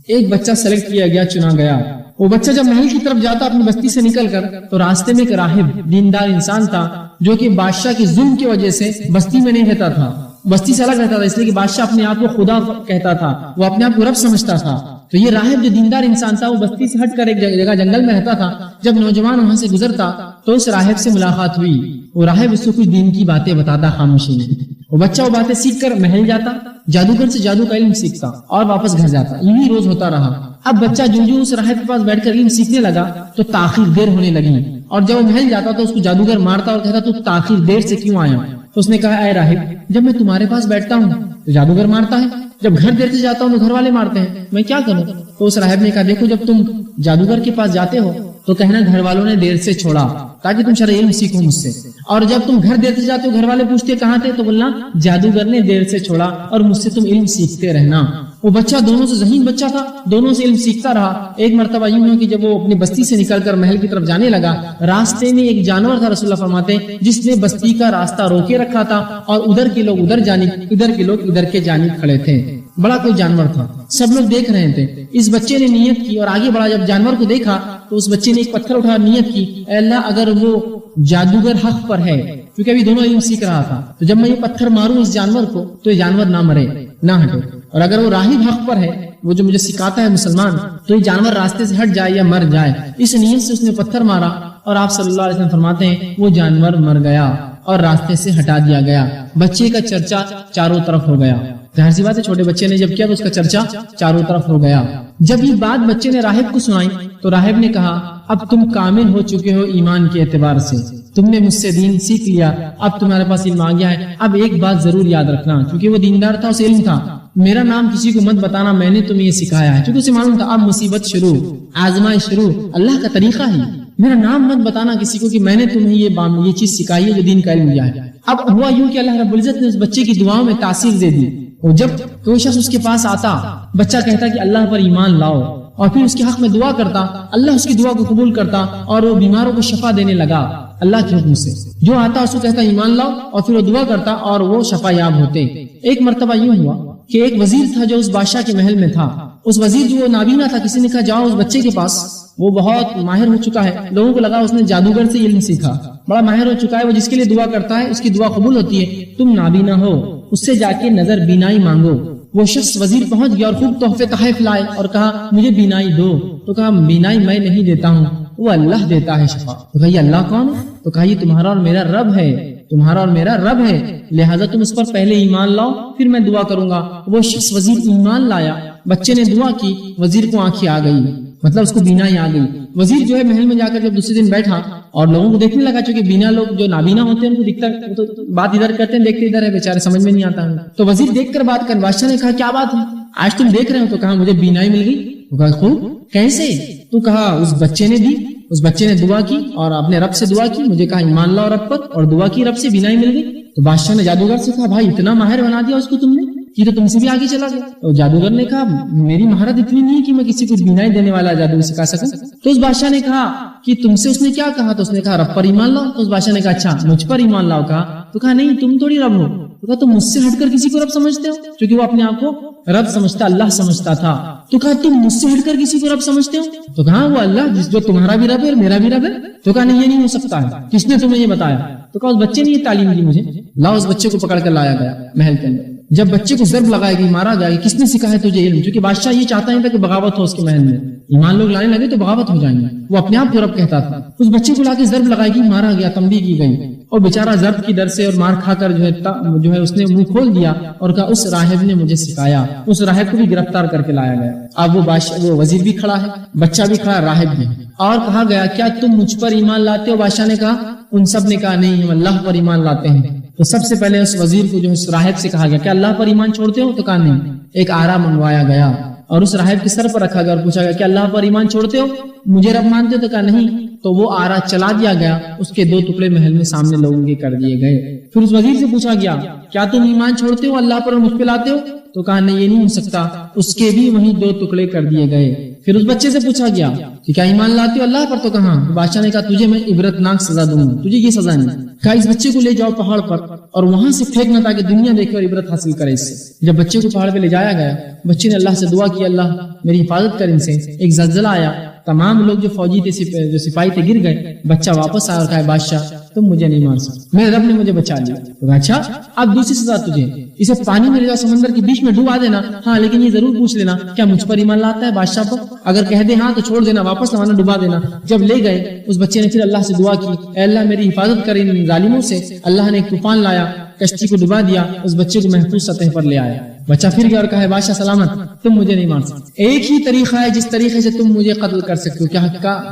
Speaker 1: ایک بچہ سلیکٹ کیا گیا، چنا گیا۔ وہ بچہ جب محل کی طرف جاتا اپنی بستی سے نکل کر، تو راستے میں ایک راہب دیندار انسان تھا جو کہ بادشاہ کے ظلم کی وجہ سے بستی میں نہیں رہتا تھا، بستی سے الگ رہتا تھا، اس لیے کہ بادشاہ اپنے آپ کو خدا کہتا تھا، وہ اپنے آپ کو رب سمجھتا تھا۔ تو یہ راہب جو دیندار انسان تھا وہ بستی سے ہٹ کر ایک جگہ جنگل میں رہتا تھا۔ جب نوجوان وہاں سے گزرتا تو اس راہب سے ملاقات ہوئی، وہ راہب اس کو کچھ دین کی باتیں بتاتا خاموشی میں۔ وہ بچہ وہ باتیں سیکھ کر محل جاتا، جادوگر سے جادو کا علم سیکھتا اور واپس گھر جاتا، یہی روز ہوتا رہا۔ اب بچہ جو اس راہب کے پاس بیٹھ کر علم سیکھنے لگا تو تاخیر دیر ہونے لگی، اور جب وہ محل جاتا تو اس کو جادوگر مارتا اور کہتا تو تاخیر دیر سے کیوں آیا؟ تو اس نے کہا اے راہب، جب میں تمہارے پاس بیٹھتا ہوں تو جادوگر مارتا ہے، جب گھر دیر سے جاتا ہوں تو گھر والے مارتے ہیں، میں کیا کروں؟ تو اس راہب نے کہا دیکھو، جب تم جادوگر کے پاس جاتے ہو تو کہنا گھر والوں نے دیر سے چھوڑا تاکہ تم شرعی علم سیکھو مجھ سے، اور جب تم گھر دیر سے جاتے ہو گھر والے پوچھتے کہاں تھے تو بولنا جادوگر نے دیر سے چھوڑا اور مجھ سے تم علم سیکھتے رہنا۔ وہ بچہ دونوں سے ذہین بچہ تھا، دونوں سے علم سیکھتا رہا۔ ایک مرتبہ یوں ہوا کہ جب وہ اپنی بستی سے نکل کر محل کی طرف جانے لگا، راستے میں ایک جانور تھا، رسول اللہ فرماتے جس نے بستی کا راستہ روکے رکھا تھا، اور ادھر کے لوگ ادھر جانب، ادھر کے لوگ ادھر کے جانب کھڑے تھے۔ بڑا کوئی جانور تھا، سب لوگ دیکھ رہے تھے۔ اس بچے نے نیت کی اور آگے بڑھا، جب جانور کو دیکھا تو اس بچے نے ایک پتھر اٹھا نیت کی، اے اللہ اگر وہ جادوگر حق پر ہے، کیونکہ ابھی دونوں علم سیکھ رہا تھا، تو جب میں یہ پتھر ماروں اس جانور کو تو یہ جانور نہ مرے نہ ہٹے، اور اگر وہ راہب حق پر ہے، وہ جو مجھے سکھاتا ہے مسلمان، تو یہ جانور راستے سے ہٹ جائے یا مر جائے۔ اس نیت سے اس نے پتھر مارا، اور آپ صلی اللہ علیہ وسلم فرماتے ہیں وہ جانور مر گیا اور راستے سے ہٹا دیا گیا۔ بچے کا چرچا چاروں طرف ہو گیا، ظاہر سی بات ہے چھوٹے بچے نے جب کیا تو اس کا چرچا چاروں طرف ہو گیا۔ جب یہ بات بچے نے راہب کو سنائی تو راہب نے کہا اب تم کامل ہو چکے ہو ایمان کے اعتبار سے، تم نے مجھ سے دین سیکھ لیا، اب تمہارے پاس علم آ گیا ہے، اب ایک بات ضرور یاد رکھنا، کیونکہ وہ دیندار تھا، اسے علم تھا، میرا نام کسی کو مت بتانا، میں نے تمہیں یہ سکھایا ہے، کیونکہ اسے معلوم تھا اب مصیبت شروع، آزمائش شروع، اللہ کا طریقہ ہے، میرا نام مت بتانا کسی کو کہ میں نے تمہیں یہ چیز سکھائی ہے جو دین کا علم دیا ہے۔ اب ہوا یوں کہ اللہ رب العزت نے اس بچے کی دعاؤں میں تاثیر دے دی، اور جب کوئی شخص اس کے پاس آتا، بچہ کہتا کہ اللہ پر ایمان لاؤ، اور پھر اس کے حق میں دعا کرتا، اللہ اس کی دعا کو قبول کرتا اور وہ بیماروں کو شفا دینے لگا اللہ کے حکم سے۔ جو آتا اس کو کہتا ایمان لاؤ، اور پھر وہ دعا کرتا اور وہ شفا یاب ہوتے۔ ایک مرتبہ یوں ہوا کہ ایک وزیر تھا جو اس بادشاہ کے محل میں تھا، اس وزیر جو نابینا تھا، کسی نے کہا جاؤ اس بچے کے پاس، وہ بہت ماہر ہو چکا ہے، لوگوں کو لگا اس نے جادوگر سے علم سیکھا، بڑا ماہر ہو چکا ہے، وہ جس کے لیے دعا کرتا ہے اس کی دعا قبول ہوتی ہے، تم نابینا ہو، اس سے جا کے نظر بینائی مانگو۔ وہ شخص وزیر پہنچ گیا اور خوب تحفے تحائف لائے اور کہا مجھے بینائی دو، تو کہا بینائی میں نہیں دیتا ہوں، وہ اللہ دیتا ہے شفا۔ تو کہا یہ اللہ کون ہے؟ تو کہا یہ تمہارا اور میرا رب ہے، تمہارا اور میرا رب ہے، لہٰذا تم اس پر پہلے ایمان لاؤ پھر میں دعا کروں گا۔ وہ شخص وزیر ایمان لایا، بچے نے دعا کی، وزیر کو آنکھیں آ گئی، مطلب اس کو بینائی آ گئی۔ وزیر جو ہے محل میں جا کر جب دوسرے دن بیٹھا اور لوگوں کو دیکھنے لگا، چونکہ بینا لوگ جو نابینا ہوتے ہیں ان کو دکھتا ہے، تو بات ادھر کرتے ہیں دیکھتے ادھر ہے، بیچارے سمجھ میں نہیں آتا ہے، تو وزیر دیکھ کر بات کر، بادشاہ نے کہا کیا بات ہے آج تم دیکھ رہے ہو؟ تو کہا مجھے بینائی مل گئی۔ تو کہا خوب، کیسے؟ تو کہا اس بچے نے دی، اس بچے نے دعا کی اور اپنے رب سے دعا کی، مجھے کہا ایمان لاؤ رب پر، اور دعا کی رب سے بینائی مل گئی۔ تو بادشاہ نے جادوگر سے کہا بھائی اتنا ماہر بنا دیا اس کو تم نے، یہ تو تم سے بھی آگے چلا گیا۔ تو جادوگر نے کہا میری مہارت اتنی نہیں ہے کہ میں کسی کو بینائی دینے والا جادو سکھا سکوں۔ تو اس بادشاہ نے کہا کہ تم سے اس نے کیا کہا؟ تو اس نے کہا رب پر ایمان لاؤ۔ تو اس بادشاہ نے کہا اچھا مجھ پر ایمان لاؤ کہا؟ تو کہا نہیں تم تھوڑی رب ہو، تو کہا تم مجھ سے ہٹ کر کسی کو رب سمجھتے ہو؟ کیونکہ وہ اپنے آپ کو رب سمجھتا، اللہ سمجھتا تھا. تو کہا تم مجھ سے ہٹ کر کسی کو رب سمجھتے ہو؟ تو کہا وہ اللہ جو تمہارا بھی رب ہے اور میرا بھی رب ہے. تو کہا نہیں یہ نہیں ہو سکتا ہے. کس نے تمہیں یہ بتایا؟ تو کہا اس بچے نے یہ تعلیم دی مجھے. لاؤ اس بچے کو پکڑ کر لایا گیا محل کے اندر. جب بچے کو ضرب لگائے گی، مارا گیا، کس نے سکھایا تجھے علم؟ کیونکہ بادشاہ یہ چاہتا نہیں تھا کہ بغاوت ہو اس کے محل میں. ایمان لوگ لانے لگے تو بغاوت ہو جائیں گے. وہ اپنے آپ کو رب کہتا تھا. اس بچے کو لا کے ضرب لگائی گی، مارا گیا، تنبیہ کی گئی، اور بیچارہ ضرب کی ڈر سے اور مار کھا کر جو ہے اس نے منہ کھول دیا اور کہا اس راہب نے مجھے سکھایا. اس راہب کو بھی گرفتار کر کے لایا گیا. اب وہ وزیر بھی کھڑا ہے، بچہ بھی کھڑا ہے، راہب بھی. اور کہا گیا کیا تم مجھ پر ایمان لاتے ہو؟ بادشاہ نے کہا، ان سب نے کہا نہیں، ہم اللہ پر ایمان لاتے ہیں. تو سب سے پہلے اس وزیر کو جو اس راہب سے کہا گیا کیا اللہ پر ایمان چھوڑتے ہو؟ تو کہا نہیں. ایک آرا منگوایا گیا اور اس راہب کے سر پر رکھا گیا اور پوچھا گیا کیا اللہ پر ایمان چھوڑتے ہو؟ مجھے رب مانتے ہو؟ تو کہا نہیں. تو وہ آرا چلا دیا گیا، اس کے 2 ٹکڑے محل میں سامنے لوگوں کے کر دیے گئے. پھر اس وزیر سے پوچھا گیا کیا تم ایمان چھوڑتے ہو اللہ پر اور مجھ پہ لاتے ہو؟ تو کہا نہیں یہ نہیں ہو سکتا. اس کے بھی وہیں 2 ٹکڑے کر دیے گئے. پھر اس بچے سے پوچھا گیا کہ کیا ایمان لاتے ہو اللہ پر؟ تو کہا. بادشاہ نے کہا تجھے میں عبرتناک سزا دوں گا، تجھے یہ سزا نہیں. کہا اس بچے کو لے جاؤ پہاڑ پر اور وہاں سے پھینکنا تاکہ دنیا دیکھے اور عبرت حاصل کرے اس سے. جب بچے کو پہاڑ پہ لے جایا گیا، بچے نے اللہ سے دعا کی اللہ میری حفاظت کر ان سے. ایک زلزلہ آیا، تمام لوگ جو فوجی تھے جو سپاہی تھے گر گئے. بچہ واپس آیا اور کہا بادشاہ تم مجھے نہیں مار سکتے، میرے رب نے مجھے بچا لیا. تو کہا اچھا اب دوسری سزا تجھے، اسے پانی میں لے جاؤ، سمندر کے بیچ میں ڈبا دینا. ہاں لیکن یہ ضرور پوچھ لینا کیا مجھ پر ایمان لاتا ہے بادشاہ پر؟ اگر کہہ دے ہاں تو چھوڑ دینا، واپس نہ ڈبا دینا. جب لے گئے اس بچے نے پھر اللہ سے دعا کی اے اللہ میری حفاظت کر ان ظالموں سے. اللہ نے ایک طوفان لایا، کشتی کو ڈبا دیا، اس بچے کو محفوظ سطح پر لے آیا. بچہ پھر گیا اور کہا بادشاہ سلامت، تم مجھے نہیں مار سکتے. ایک ہی طریقہ ہے جس طریقے سے تم مجھے قتل کر سکتے ہو.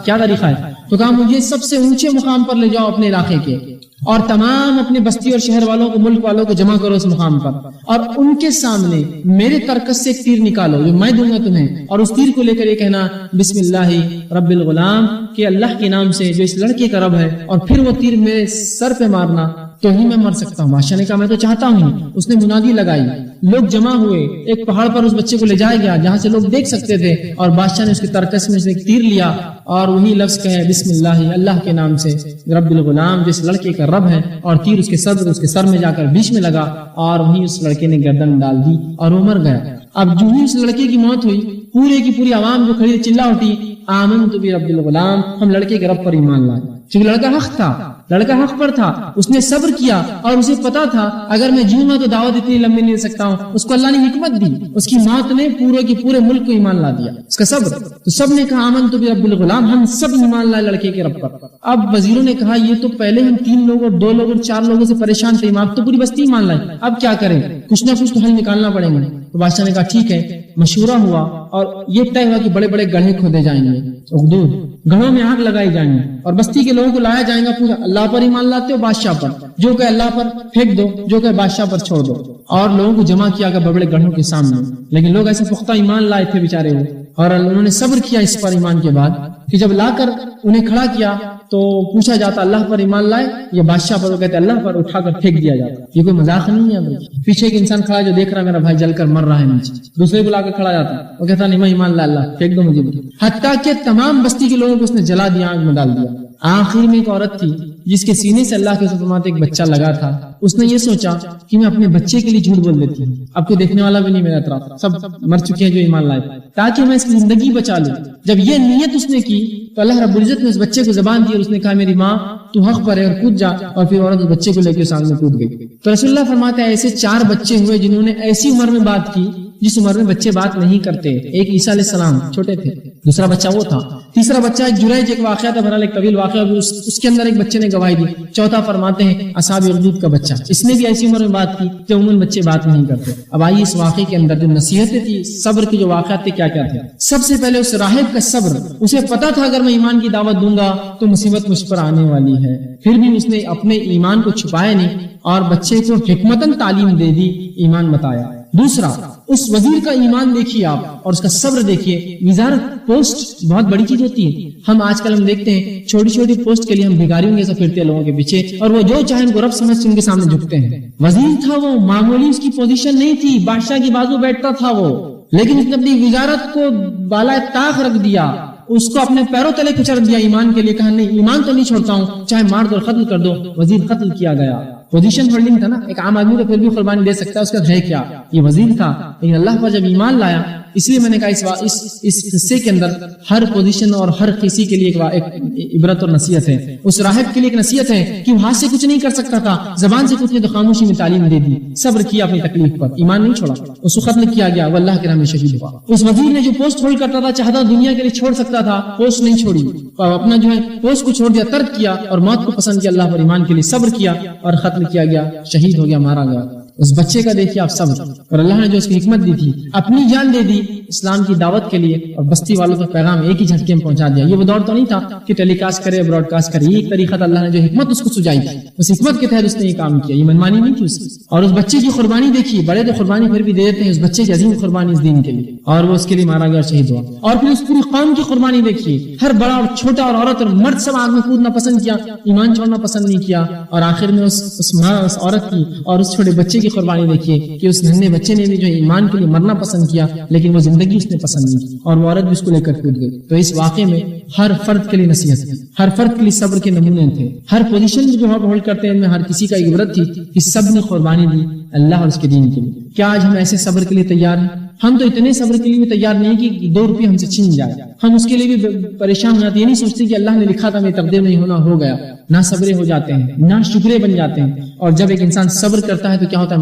Speaker 1: کیا طریقہ ہے؟ تو کہا مجھے سب سے اونچے مقام پر لے جاؤ اپنے علاقے کے اور تمام اپنے بستی اور شہر والوں کو، ملک والوں کو جمع کرو اس مقام پر اور ان کے سامنے میرے ترکس سے ایک تیر نکالو جو میں دوں گا تمہیں، اور اس تیر کو لے کر یہ کہنا بسم اللہ رب الغلام، کہ اللہ کے نام سے جو اس لڑکے کا رب ہے، اور پھر وہ تیر میرے سر پہ مارنا تو ہی میں مر سکتا ہوں. بادشاہ نے کہا میں تو چاہتا ہوں. اس نے منادی لگائی، لوگ جمع ہوئے، ایک پہاڑ پر اس بچے کو لے جایا گیا جہاں سے لوگ دیکھ سکتے تھے، اور بادشاہ نے اس کے ترکس میں سے ایک تیر لیا اور وہی لفظ کہے بسم اللہ، اللہ کے نام سے رب الغلام جس لڑکے کا رب ہے، اور تیر اس کے سر میں جا کر بیچ میں لگا اور وہیں اس لڑکے نے گردن ڈال دی اور وہ مر گیا. اب جو ہی اس لڑکے کی موت ہوئی، پورے کی پوری عوام جو کھڑی چلا اٹھی آمنت برب الغلام، ہم لڑکے کے رب پر ایمان لائے. چونکہ لڑکا حق تھا، لڑکا حق پر تھا، اس نے صبر کیا اور اسے پتا تھا اگر میں جیوں گا تو دعوت اتنی لمبی نہیں دے سکتا ہوں. اس کو اللہ نے حکمت دی، اس کی موت نے پورے کے پورے ملک کو ایمان لا دیا. اس کا صبر، تو سب نے کہا آمنت برب الغلام، ہم سب ایمان لائے لڑکے کے رب پر. اب وزیروں نے کہا یہ تو پہلے ہم 3 لوگ اور 2 لوگ اور 4 لوگوں سے پریشان تھے، آپ تو پوری بستی ایمان لائے، اب کیا کریں؟ کچھ نہ کچھ تو حل نکالنا پڑیں گے. تو بادشاہ نے کہا ٹھیک ہے. مشورہ ہوا اور یہ طے ہوا کہ بڑے بڑے گڑھے کھودے جائیں گے، اخدود گھڑوں میں آگ لگائی جائیں گے اور بستی کے لوگوں کو لایا جائے گا پورا اللہ پر ایمان لاتے ہو بادشاہ پر، جو کہ اللہ پر پھینک دو، جو کہ بادشاہ پر چھوڑ دو. اور لوگوں کو جمع کیا گیا بڑے بڑے گڑھوں کے سامنے. لیکن لوگ ایسے پختہ ایمان لائے تھے بیچارے وہ، اور انہوں نے صبر کیا اس پر ایمان کے بعد کہ جب لا کر انہیں کھڑا کیا تو پوچھا جاتا اللہ پر ایمان لائے یا بادشاہ پر؟ وہ کہتے اللہ پر، اٹھا کر پھینک دیا جاتا. یہ کوئی مذاق نہیں ہے. پیچھے ایک انسان کھڑا جو دیکھ رہا میرا بھائی جل کر مر رہا ہے نیچے، دوسرے کو لا کر کھڑا جاتا، وہ کہتا نہیں میں ایمان لا اللہ پھینک دو مجھے. حتیٰ کہ تمام بستی کے لوگوں کو اس نے جلا دیا، آگ میں ڈال دیا. آخر میں ایک عورت تھی جس کے سینے سے اللہ کے فرماتے ایک بچہ لگا تھا. اس نے یہ سوچا کہ میں اپنے بچے کے لیے جھوٹ بول دیتی ہوں، اب کوئی دیکھنے والا بھی نہیں میرا اطراف، سب مر چکے ہیں جو ایمان لائے، تاکہ میں اس کی زندگی بچا لوں. جب یہ نیت اس نے کی تو اللہ رب العزت نے اس بچے کو زبان دی اور اس نے کہا میری ماں تو حق پر ہے اور کود جا. اور پھر عورت اس بچے کو لے کے سامنے کود گئی. تو رسول اللہ فرماتے ہیں ایسے 4 بچے ہوئے جنہوں نے ایسی عمر میں بات کی جس عمر میں بچے بات نہیں کرتے. ایک عیسیٰ علیہ السلام چھوٹے تھے، دوسرا بچہ وہ تھا، تیسرا بچہ ایک جریج، ایک واقعہ تھا، بہرحال ایک طویل واقعہ، اس کے اندر ایک بچے نے گواہی دی. چوتھا فرماتے ہیں اصحاب اخدود کا بچہ، اس نے بھی ایسی عمر میں بات کی کہ عموماً بچے بات نہیں کرتے. اب آئیے اس واقعے کے اندر جو نصیحتیں تھی، صبر کے جو واقعات تھے کیا کیا تھے. سب سے پہلے اس راہب کا صبر، اسے پتا تھا اگر میں ایمان کی دعوت دوں گا تو مصیبت مجھ پر آنے والی ہے، پھر بھی اس نے اپنے ایمان کو چھپایا نہیں اور بچے کو حکمتاً تعلیم دے دی، ایمان بتایا. دوسرا اس وزیر کا ایمان دیکھیے آپ اور اس کا صبر دیکھیے. وزارت پوسٹ بہت بڑی چیز ہوتی ہے. ہم آج کل ہم دیکھتے ہیں چھوٹی چھوٹی پوسٹ کے لیے ہم بھیکاریوں جیسا پھرتے ہیں لوگوں کے پیچھے، اور وہ جو چاہیں ان کو رب سمجھ ان کے سامنے جھکتے ہیں. وزیر تھا وہ، معمولی اس کی پوزیشن نہیں تھی، بادشاہ کی بازو بیٹھتا تھا وہ، لیکن اس نے اپنی وزارت کو بالائے طاق رکھ دیا، اس کو اپنے پیروں تلے کچل دیا ایمان کے لیے. کہا نہیں ایمان تو نہیں چھوڑتا ہوں، چاہے مار دو قتل کر دو. وزیر قتل کیا گیا. پوزیشن ہولڈنگ تھا نا، ایک عام آدمی تو پھر بھی قربانی دے سکتا ہے، اس کا ہے کیا، یہ وزیر تھا، لیکن اللہ پر جب ایمان لایا، اس لیے میں نے کہا اس حصے کے اندر ہر پوزیشن اور ہر کسی کے لیے ایک عبرت اور نصیحت ہے. اس راہب کے لیے ایک نصیحت ہے کہ وہ ہاتھ سے کچھ نہیں کر سکتا تھا، زبان سے کچھ نہیں، تو خاموشی میں تعلیم دے دی، صبر کیا اپنی تکلیف پر، ایمان نہیں چھوڑا، اس کو ختم کیا گیا، وہ اللہ کے راہ میں شہید ہوا. اس وزیر نے جو پوسٹ ہولڈ کرتا تھا، چاہتا دنیا کے لیے چھوڑ سکتا تھا، پوسٹ نہیں چھوڑی، اپنا جو ہے پوسٹ کو چھوڑ دیا، ترک کیا اور موت کو پسند کیا، اللہ پر ایمان کے لیے صبر کیا اور ختم کیا گیا، شہید ہو گیا، مارا گیا. اس بچے کا دیکھیے آپ صبر، اور اللہ نے جو اس کی حکمت دی تھی، اپنی جان دے دی اسلام کی دعوت کے لیے، اور بستی والوں کا پیغام ایک ہی جھٹکے میں پہنچا دیا. یہ وہ دور تو نہیں تھا کہ ٹیلی کاسٹ کرے، براڈ کاسٹ کرے، ایک طریقہ تھا، اللہ نے جو حکمت اس کو سجائی تھی، اس حکمت کے تحت اس نے یہ کام کیا، یہ منمانی نہیں تھی اس کی. اور اس بچے کی قربانی دیکھیے، بڑے تو قربانی پھر بھی دے دیتے ہیں، اس بچے کی عظیم قربانی اس دین کے لیے، اور وہ اس کے لیے مارا گیا اور شہید ہوا. اور پھر اس پوری قوم کی قربانی دیکھیے، ہر بڑا اور چھوٹا اور عورت اور مرد سب آگ میں کودنا پسند کیا، ایمان چھوڑنا پسند نہیں کیا. اور آخر میں اس عورت کی اور اس چھوٹے بچے کی قربانی دیکھیے کہ اس ننھے بچے نے بھی جو ایمان کے لیے مرنا پسند کیا، لیکن وہ زندگی اس نے پسند نہیں کی، اور وہ عورت بھی اس کو لے کر کود گئی. تو اس واقعے میں ہر فرد کے لیے نصیحت تھی، ہر فرد کے لیے صبر کے نمونے تھے، ہر پوزیشن میں جو ہم ہولڈ کرتے ہیں ان میں ہر کسی کا ایک عبرت تھی کہ سب نے قربانی دی اللہ اور اس کے دین کے لیے. کیا آج ہم ایسے صبر کے لیے تیار ہیں؟ ہم تو اتنے صبر کے لیے بھی تیار نہیں کہ 2 روپے ہم سے چھن جائے، ہم اس کے لیے بھی پریشان ہو جاتے ہیں، یہ نہیں سوچتے کہ اللہ نے لکھا تھا میری تقدیر نہیں ہونا، ہو گیا. نہ صبرے ہو جاتے ہیں، نہ شکرے بن جاتے ہیں. اور جب ایک انسان صبر کرتا ہے تو کیا ہوتا ہے؟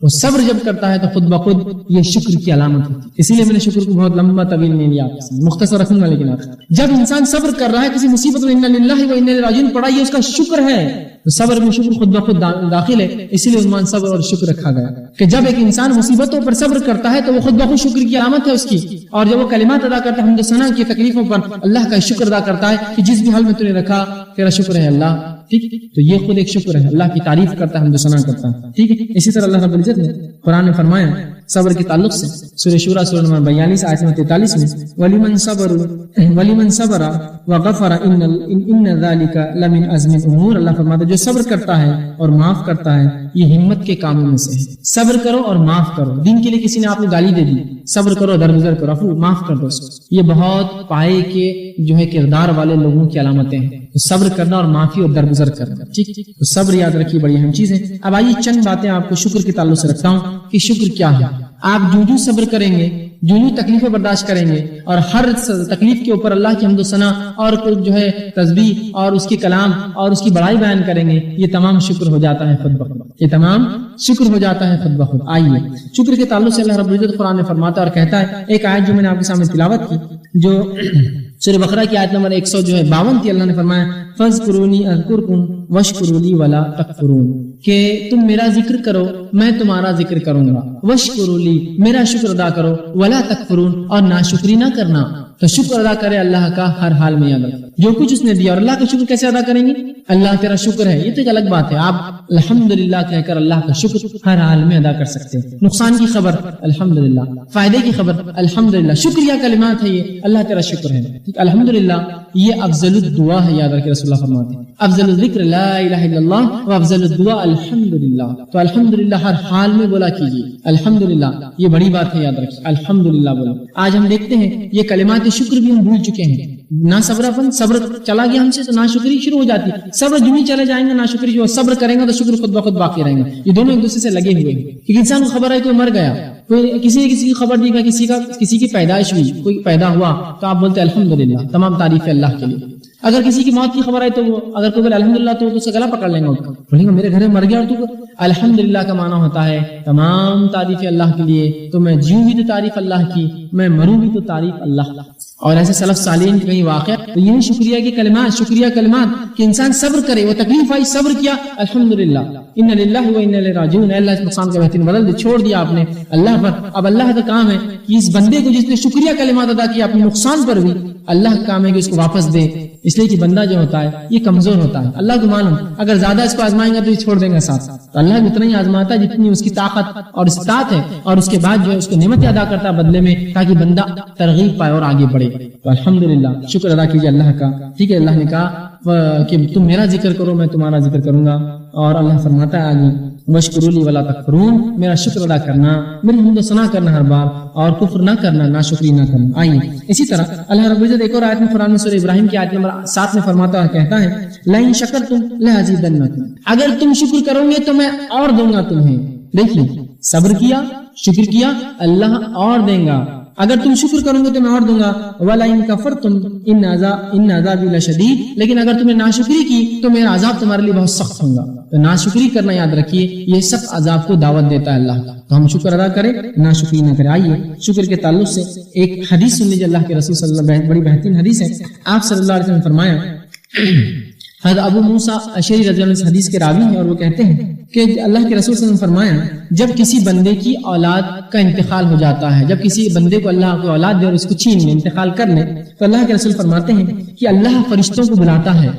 Speaker 1: وہ صبر جب کرتا ہے تو خود بخود یہ شکر کی علامت ہوتی ہے. اسی لیے میں نے شکر کو بہت لمبا طویل نہیں لیا، مختصر رکھوں گا. لیکن جب انسان صبر کر رہا ہے کسی مصیبت میں، انا للہ و انا الیہ راجعون پڑھا، یہ اس کا شکر ہے. تو صبر میں شکر خود بخود داخل ہے، اسی لیے عنوان صبر اور شکر رکھا گیا کہ جب ایک انسان مصیبتوں پر صبر کرتا ہے تو وہ خود بخود شکر کی علامت ہے اس کی. اور جب وہ کلمات ادا کرتا ہے حمد و ثنا کی تکلیفوں پر، اللہ کا شکر ادا کرتا ہے کہ جس بھی حال میں تو نے رکھا تیرا شکر ہے اللہ. ٹھیک، تو یہ خود ایک شکر ہے، اللہ کی تعریف کرتا ہے، حمد و ثنا کرتا ہے. ٹھیک ہے. اسی طرح اللہ رب العزت نے قرآن میں فرمایا صبر کے تعلق سے سورہ شورى سورہ نمبر 42 آیت نمبر 43 میں وَلِمَنْ صَبَرَ وَغَفَرَ إِنَّ ذَلِكَ لَمِنْ عَزْمِ الْأُمُورِ. اللہ فرماتا ہے جو صبر کرتا ہے اور معاف کرتا ہے یہ ہمت کے کاموں میں سے ہے. صبر کرو اور معاف کرو. دین کے لیے کسی نے آپ کو گالی دے دی، صبر کرو، درگزر کرو، عفو معاف کر دو اس کو. یہ بہت پائے کے جو ہے کردار والے لوگوں کی علامتیں ہیں، صبر کرنا اور معافی اور درگزر کرنا. ٹھیک، تو صبر یاد رکھیے بڑی اہم چیز ہے. اب آئیے چند باتیں آپ کو شکر کے تعلق سے رکھتا ہوں کہ شکر کیا ہے. آپ جو صبر کریں گے، جو تکلیفیں برداشت کریں گے، اور ہر تکلیف کے اوپر اللہ کی حمد و ثنا اور جو ہے تسبیح اور اس کے کلام اور اس کی بڑائی بیان کریں گے، یہ تمام شکر ہو جاتا ہے خود بخود. یہ تمام شکر ہو جاتا ہے خود بخود. آئیے شکر کے تعلق سے اللہ رب العزت قرآن میں فرماتا اور کہتا ہے، ایک آیت جو میں نے آپ کے سامنے تلاوت کی جو سورہ بقرہ کی آیت نمبر 152 تھی، اللہ نے فرمایا فَاذْكُرُونِي أَذْكُرْكُمْ وَاشْكُرُوا لِي وَلَا تَكْفُرُونَ، کہ تم میرا ذکر کرو میں تمہارا ذکر کروں گا، وَاشْكُرُوا لِي میرا شکر ادا کرو، وَلَا تَكْفُرُونَ اور ناشکری نہ کرنا. تو شکر ادا کرے اللہ کا ہر حال میں یاد رکھو جو کچھ اس نے دیا. اور اللہ کا شکر کیسے ادا کریں گے؟ اللہ تیرا شکر ہے، یہ تو ایک الگ بات ہے. آپ الحمدللہ کہہ کر اللہ کا شکر ہر حال میں ادا کر سکتے ہیں. نقصان کی خبر الحمدللہ، فائدے کی خبر الحمدللہ، شکریہ کلمات ہے یہ، اللہ تیرا شکر ہے. الحمدللہ یہ افضل الدعا ہے، یاد رکھے رسول اللہ فرماتے ہیں افضل الذکر لا الہ الا اللہ و افضل الدعا الحمدللہ. تو الحمدللہ ہر حال میں بولا کیجیے الحمدللہ، یہ بڑی بات ہے، یاد رکھیے الحمدللہ بولو. آج ہم دیکھتے ہیں یہ کلمات شکر بھی ہم بھول چکے ہیں. نہ صبر چلا گیا ہم سے تو ناشکری شروع ہو جاتی ہے. صبر جو ہی چلے جائیں گے ناشکری جو صبر کریں گے تو شکر خود بخود باقی رہیں گے. یہ دونوں ایک دوسرے سے لگے ہوئے ہیں. کہ انسان کو خبر ہے کہ وہ مر گیا، کسی نے کسی کی خبر دی، کسی کی پیدائش ہوئی، کوئی پیدا ہوا تو آپ بولتے الحمدللہ، تمام تعریف ہے اللہ کے لیے. اگر کسی کی موت کی خبر ہے تو اگر کوئی بولے الحمدللہ تو اس کا گلا پکڑ لیں گے، بولیں گے میرے گھر میں مر گیا. اور تو الحمدللہ کا معنی ہوتا ہے تمام تعریف اللہ کے لیے، تو میں جیوں بھی تو تعریف اللہ کی، میں مروں بھی تو تعریف اللہ. اور ایسے سلف صالحین کے کئی واقع، تو یہی شکریہ کے کلمات، شکریہ کلمات کہ انسان صبر کرے. وہ تکلیف آئی صبر کیا الحمدللہ، انا للہ و انا الیہ راجعون. اللہ اس نقصان کا بہترین بدل دے، چھوڑ دیا آپ نے اللہ پر. اب اللہ کا کام ہے کہ اس بندے کو جس نے شکریہ کلمات ادا کیا اپنے نقصان پر بھی، اللہ کا کام ہے کہ اس کو واپس دے. اس لیے کہ بندہ جو ہوتا ہے یہ کمزور ہوتا ہے، اللہ کو معلوم اگر زیادہ اس کو آزمائیں گا تو یہ چھوڑ دیں گا ساتھ. تو اللہ بھی اتنا ہی آزماتا ہے جتنی اس کی طاقت اور استطاعت ہے، اور اس کے بعد جو ہے اس کو نعمت ادا کرتا ہے بدلے میں، تاکہ بندہ ترغیب پائے اور آگے بڑھے. تو الحمدللہ شکر ادا کیجیے اللہ کا. ٹھیک ہے، اللہ نے کہا کہ تم میرا ذکر کرو میں تمہارا ذکر کروں گا. اور اللہ فرماتا ہے آگے واشکروا لی ولا تکفرون، میرا شکر ادا کرنا، میری حمد و ثنا کرنا ہر بار، اور کفر نہ کرنا، ناشکری نہ کرنا۔ آئیے اسی طرح اللہ رب العزت ایک اور آیت میں قرآن میں سورہ ابراہیم کی آیت نمبر 7 میں فرماتا ہے، کہتا ہے لئن شکرتم لازیدنکم، اگر تم شکر کرو گے تو میں اور دوں گا تمہیں۔ دیکھیے صبر کیا، شکر کیا، اللہ اور دیں گا، اگر تم شکر کرو گے تو میں اور دوں گا، وَلَئِن كَفَرْتُمْ إِنَّ عَذَابِي لَشَدِيدٌ، لیکن اگر تم نے ناشکری کی تو میرا عذاب تمہارے لیے بہت سخت ہوگا۔ تو ناشکری کرنا یاد رکھیے، یہ سب عذاب کو دعوت دیتا ہے اللہ کا، تو ہم شکر ادا کریں، ناشکری نہ کریں۔ آئیے شکر کے تعلق سے ایک حدیث سن لیجیے، اللہ کے رسول صلی اللہ علیہ وسلم، بڑی بہترین حدیث ہے۔ آپ صلی اللہ علیہ وسلم نے فرمایا، حضرت ابو موسیٰ اشعری رضی اللہ عنہ اس حدیث کے راوی ہیں، اور وہ کہتے ہیں کہ اللہ کے رسول صلی اللہ علیہ وسلم نے فرمایا، جب کسی بندے کی اولاد کا انتقال ہو جاتا ہے، جب کسی بندے کو اللہ کو اولاد دے اور اس کو چھین لے، انتقال کر لے، تو اللہ کے رسول فرماتے ہیں کہ اللہ فرشتوں کو بلاتا ہے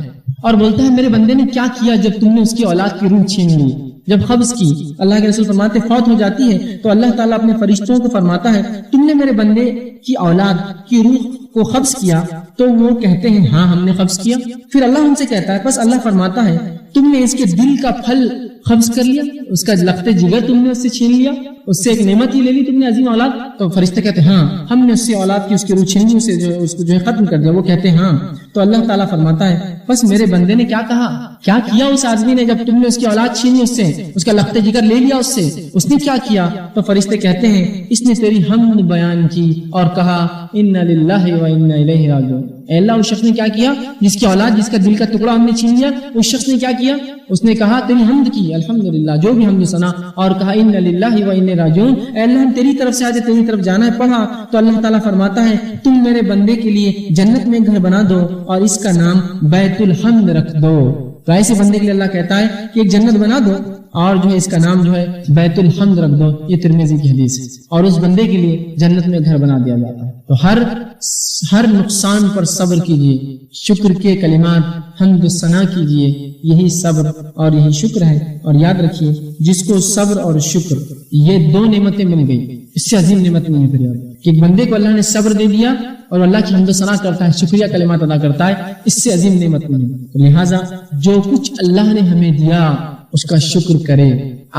Speaker 1: اور بولتا ہے میرے بندے نے کیا کیا جب تم نے اس کی اولاد کی روح چھین لی، جب قبض کی۔ اللہ کے رسول فرماتے فوت ہو جاتی ہے تو اللہ تعالیٰ اپنے فرشتوں کو فرماتا ہے تم نے میرے بندے کی اولاد کی روح کو قبض کیا؟ تو وہ کہتے ہیں ہاں ہم نے قبض کیا۔ پھر اللہ ان سے کہتا ہے، بس اللہ فرماتا ہے تم نے اس کے دل کا پھل قبض کر لیا، اس کا لخت جگر تم نے اس سے چھین لیا، اس سے ایک نعمت ہی لے لی تم نے، عظیم اولاد؟ تو فرشتے کہتے ہیں ہاں ہم نے اس سے اولاد کی اس کی روح چھین لی، اس کو جو ہے ختم کر دیا۔ وہ کہتے ہیں ہاں۔ تو اللہ تعالیٰ فرماتا ہے بس میرے بندے نے کیا کہا، کیا کیا اس آدمی نے جب تم نے اس کی اولاد چھینی، اس سے اس کا لخت جگر لے لیا، اس سے اس نے کیا کیا؟ تو فرشتے کہتے ہیں اس نے تیری حمد بیان کی اور کہا ان للہ و انا الیہ راجعون۔ اے اللہ اس شخص نے کیا کیا جس کی اولاد، جس کا دل کا ٹکڑا ہم نے چھین لیا، اس شخص نے کیا کیا؟ اس نے کہا تیری حمد کی، الحمدللہ، جو بھی حمد ثنا، اور کہا ان للہ و انا راجعون، اے اللہ ہم تیری طرف سے آج تیری طرف جانا ہے۔ پڑھا تو اللہ تعالیٰ فرماتا ہے تم میرے بندے کے لیے جنت میں گھر بنا دو اور اس کا نام بیت الحمد رکھ دو۔ تو ایسے بندے کے لیے اللہ کہتا ہے کہ ایک جنت بنا دو اور جو ہے اس کا نام جو ہے بیت الحمد رکھ دو۔ یہ ترمذی کی حدیث ہے، اور اس بندے کے لیے جنت میں گھر بنا دیا جاتا ہے۔ تو ہر نقصان پر صبر کیجیے، شکر کے کلمات حمد و ثنا کیجیے، یہی صبر اور یہی شکر ہے۔ اور یاد رکھیے جس کو صبر اور شکر یہ دو نعمتیں مل گئی، اس سے عظیم نعمت نہیں ہے۔ پھر یاد کہ ایک بندے کو اللہ نے صبر دے دیا اور اللہ کی حمد و ثنا کرتا ہے، شکریہ کلمات ادا کرتا ہے، اس سے عظیم نعمت نہیں ہے۔ لہٰذا جو کچھ اللہ نے ہمیں دیا اس کا شکر کرے۔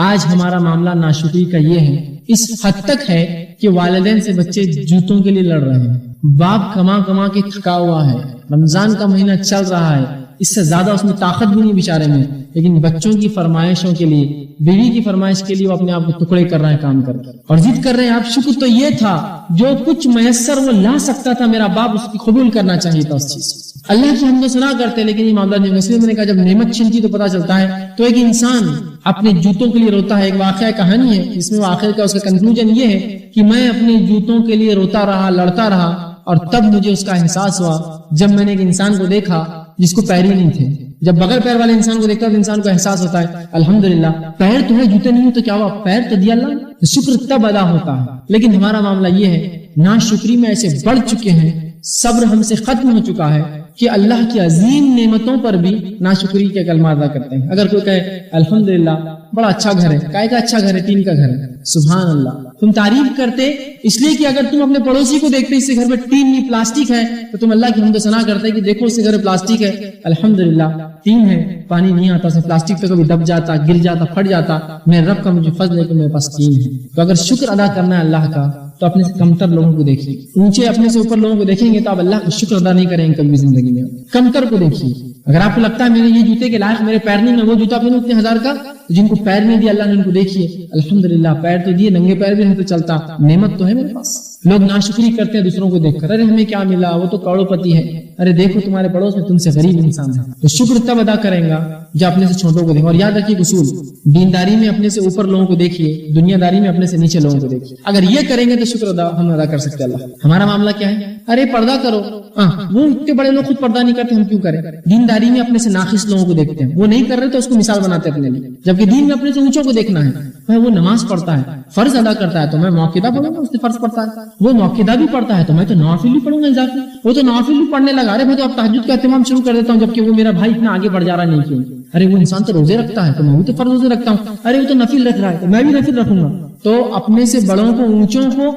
Speaker 1: آج ہمارا معاملہ ناشکری کا یہ ہے، اس حد تک ہے کہ والدین سے بچے جوتوں کے لیے لڑ رہے ہیں، باپ کما کما کے تھکا ہوا ہے، رمضان کا مہینہ چل رہا ہے، اس سے زیادہ اس میں طاقت بھی نہیں بیچارے میں، لیکن بچوں کی فرمائشوں کے لیے، بیوی کی فرمائش کے لیے وہ اپنے آپ کو ٹکڑے کر رہے ہیں کام کر اور ضد کر رہے ہیں۔ آپ شکر تو یہ تھا جو کچھ میسر وہ لا سکتا تھا، میرا باپ اس کی قبول کرنا چاہیے تھا اس چیز کو۔ اللہ کی حمد و ثنا کرتے، لیکن یہ معاملہ نہیں۔ اس لیے میں نے کہا جب نعمت چھنتی تو پتہ چلتا ہے۔ تو ایک انسان اپنے جوتوں کے لیے روتا ہے، ایک واقعہ کہانی ہے جس میں وہ آخر کا اس کا کنکلوژن یہ ہے کہ میں اپنے جوتوں کے لیے روتا رہا، لڑتا رہا، اور تب مجھے اس کا احساس ہوا جب میں نے ایک انسان کو دیکھا جس کو پیر ہی نہیں تھے۔ جب بغیر پیر والے انسان کو دیکھتا ہے تو انسان کو احساس ہوتا ہے الحمدللہ پیر تو ہے، جوتے نہیں تو کیا ہوا، پیر تو دیا اللہ نے، شکر تب ادا ہوتا ہے۔ لیکن ہمارا معاملہ یہ ہے ناشکری میں ایسے بڑھ چکے ہیں، صبر ہم سے ختم ہو چکا ہے کہ اللہ کی عظیم نعمتوں پر بھی ناشکری کے کلمات ادا کرتے ہیں۔ اگر کوئی کہے الحمدللہ بڑا اچھا گھر ہے، کہے کا اچھا گھر ہے، ٹین کا گھر ہے، سبحان اللہ، تم تعریف کرتے اس لیے کہ اگر تم اپنے پڑوسی کو دیکھتے اس سے گھر میں ٹین نہیں پلاسٹک ہے تو تم اللہ کی حمد و ثنا کرتے کہ دیکھو اس سے گھر میں پلاسٹک ہے، الحمدللہ ٹین ہے، پانی نہیں آتا، سے پلاسٹک پہ کبھی دب جاتا، گر جاتا، پھٹ جاتا، میرے رب کا مجھے فضل ہے کہ میرے پاس ٹین ہے۔ تو اگر شکر ادا کرنا ہے اللہ کا تو اپنے سے کمتر لوگوں کو دیکھیے، اونچے اپنے سے اوپر لوگوں کو دیکھیں گے تو آپ اللہ کا شکر ادا نہیں کریں گے کبھی زندگی میں۔ کمتر کو دیکھیے، اگر آپ کو لگتا ہے میرے یہ جوتے کے لائق میرے پیر نہیں، میں وہ جوتا پہنوں اتنے ہزار کا، جن کو پیر نہیں دیا اللہ نے ان کو دیکھیے، الحمدللہ پیر تو دیے، ننگے پیر بھی ہیں تو چلتا، نعمت تو ہے میرے پاس۔ لوگ ناشکری کرتے ہیں دوسروں کو دیکھ کر، ارے ہمیں کیا ملا، وہ تو کروڑ پتی ہے، ارے دیکھو تمہارے پڑوس میں تم سے غریب انسان ہے۔ تو شکر تب ادا کریں گا جو اپنے سے چھوٹوں کو دیکھیں۔ اور یاد رکھیے اصول، دینداری میں اپنے سے اوپر لوگوں کو دیکھیے، دنیا داری میں اپنے سے نیچے لوگوں کو دیکھیے۔ اگر یہ کریں گے تو شکر ادا ہم ادا کر سکتے ہیں۔ اللہ ہمارا معاملہ کیا ہے، ارے پردہ کرو، وہ اتنے بڑے لوگ خود پردہ نہیں کرتے، ہم کیوں کریں؟ دینداری میں اپنے سے ناقص لوگوں کو دیکھتے ہیں، وہ نہیں کر رہے تو اس کو مثال بناتے ہیں اپنے لیے، جبکہ دین میں اپنے سے اونچوں کو دیکھنا ہے۔ وہ نماز پڑھتا ہے، فرض ادا کرتا ہے تو میں موقعہ پڑھوں گا، اس نے فرض پڑھتا ہے، وہ موقعہ بھی پڑھتا ہے تو میں تو نوافل بھی پڑھوں گا اضافی، وہ تو نوافل بھی پڑھنے لگا، ارے میں تو اب تہجد کا اہتمام شروع کر دیتا ہوں، جبکہ وہ میرا بھائی اتنا آگے بڑھ جا رہا نہیں کیوں؟ ارے وہ انسان تو روزے رکھتا ہے تو میں بھی تو فرض روزے رکھتا ہوں، ارے وہ تو نفل رکھ رہا ہے تو میں بھی نفل رکھوں گا۔ تو اپنے سے بڑوں کو، اونچوں کو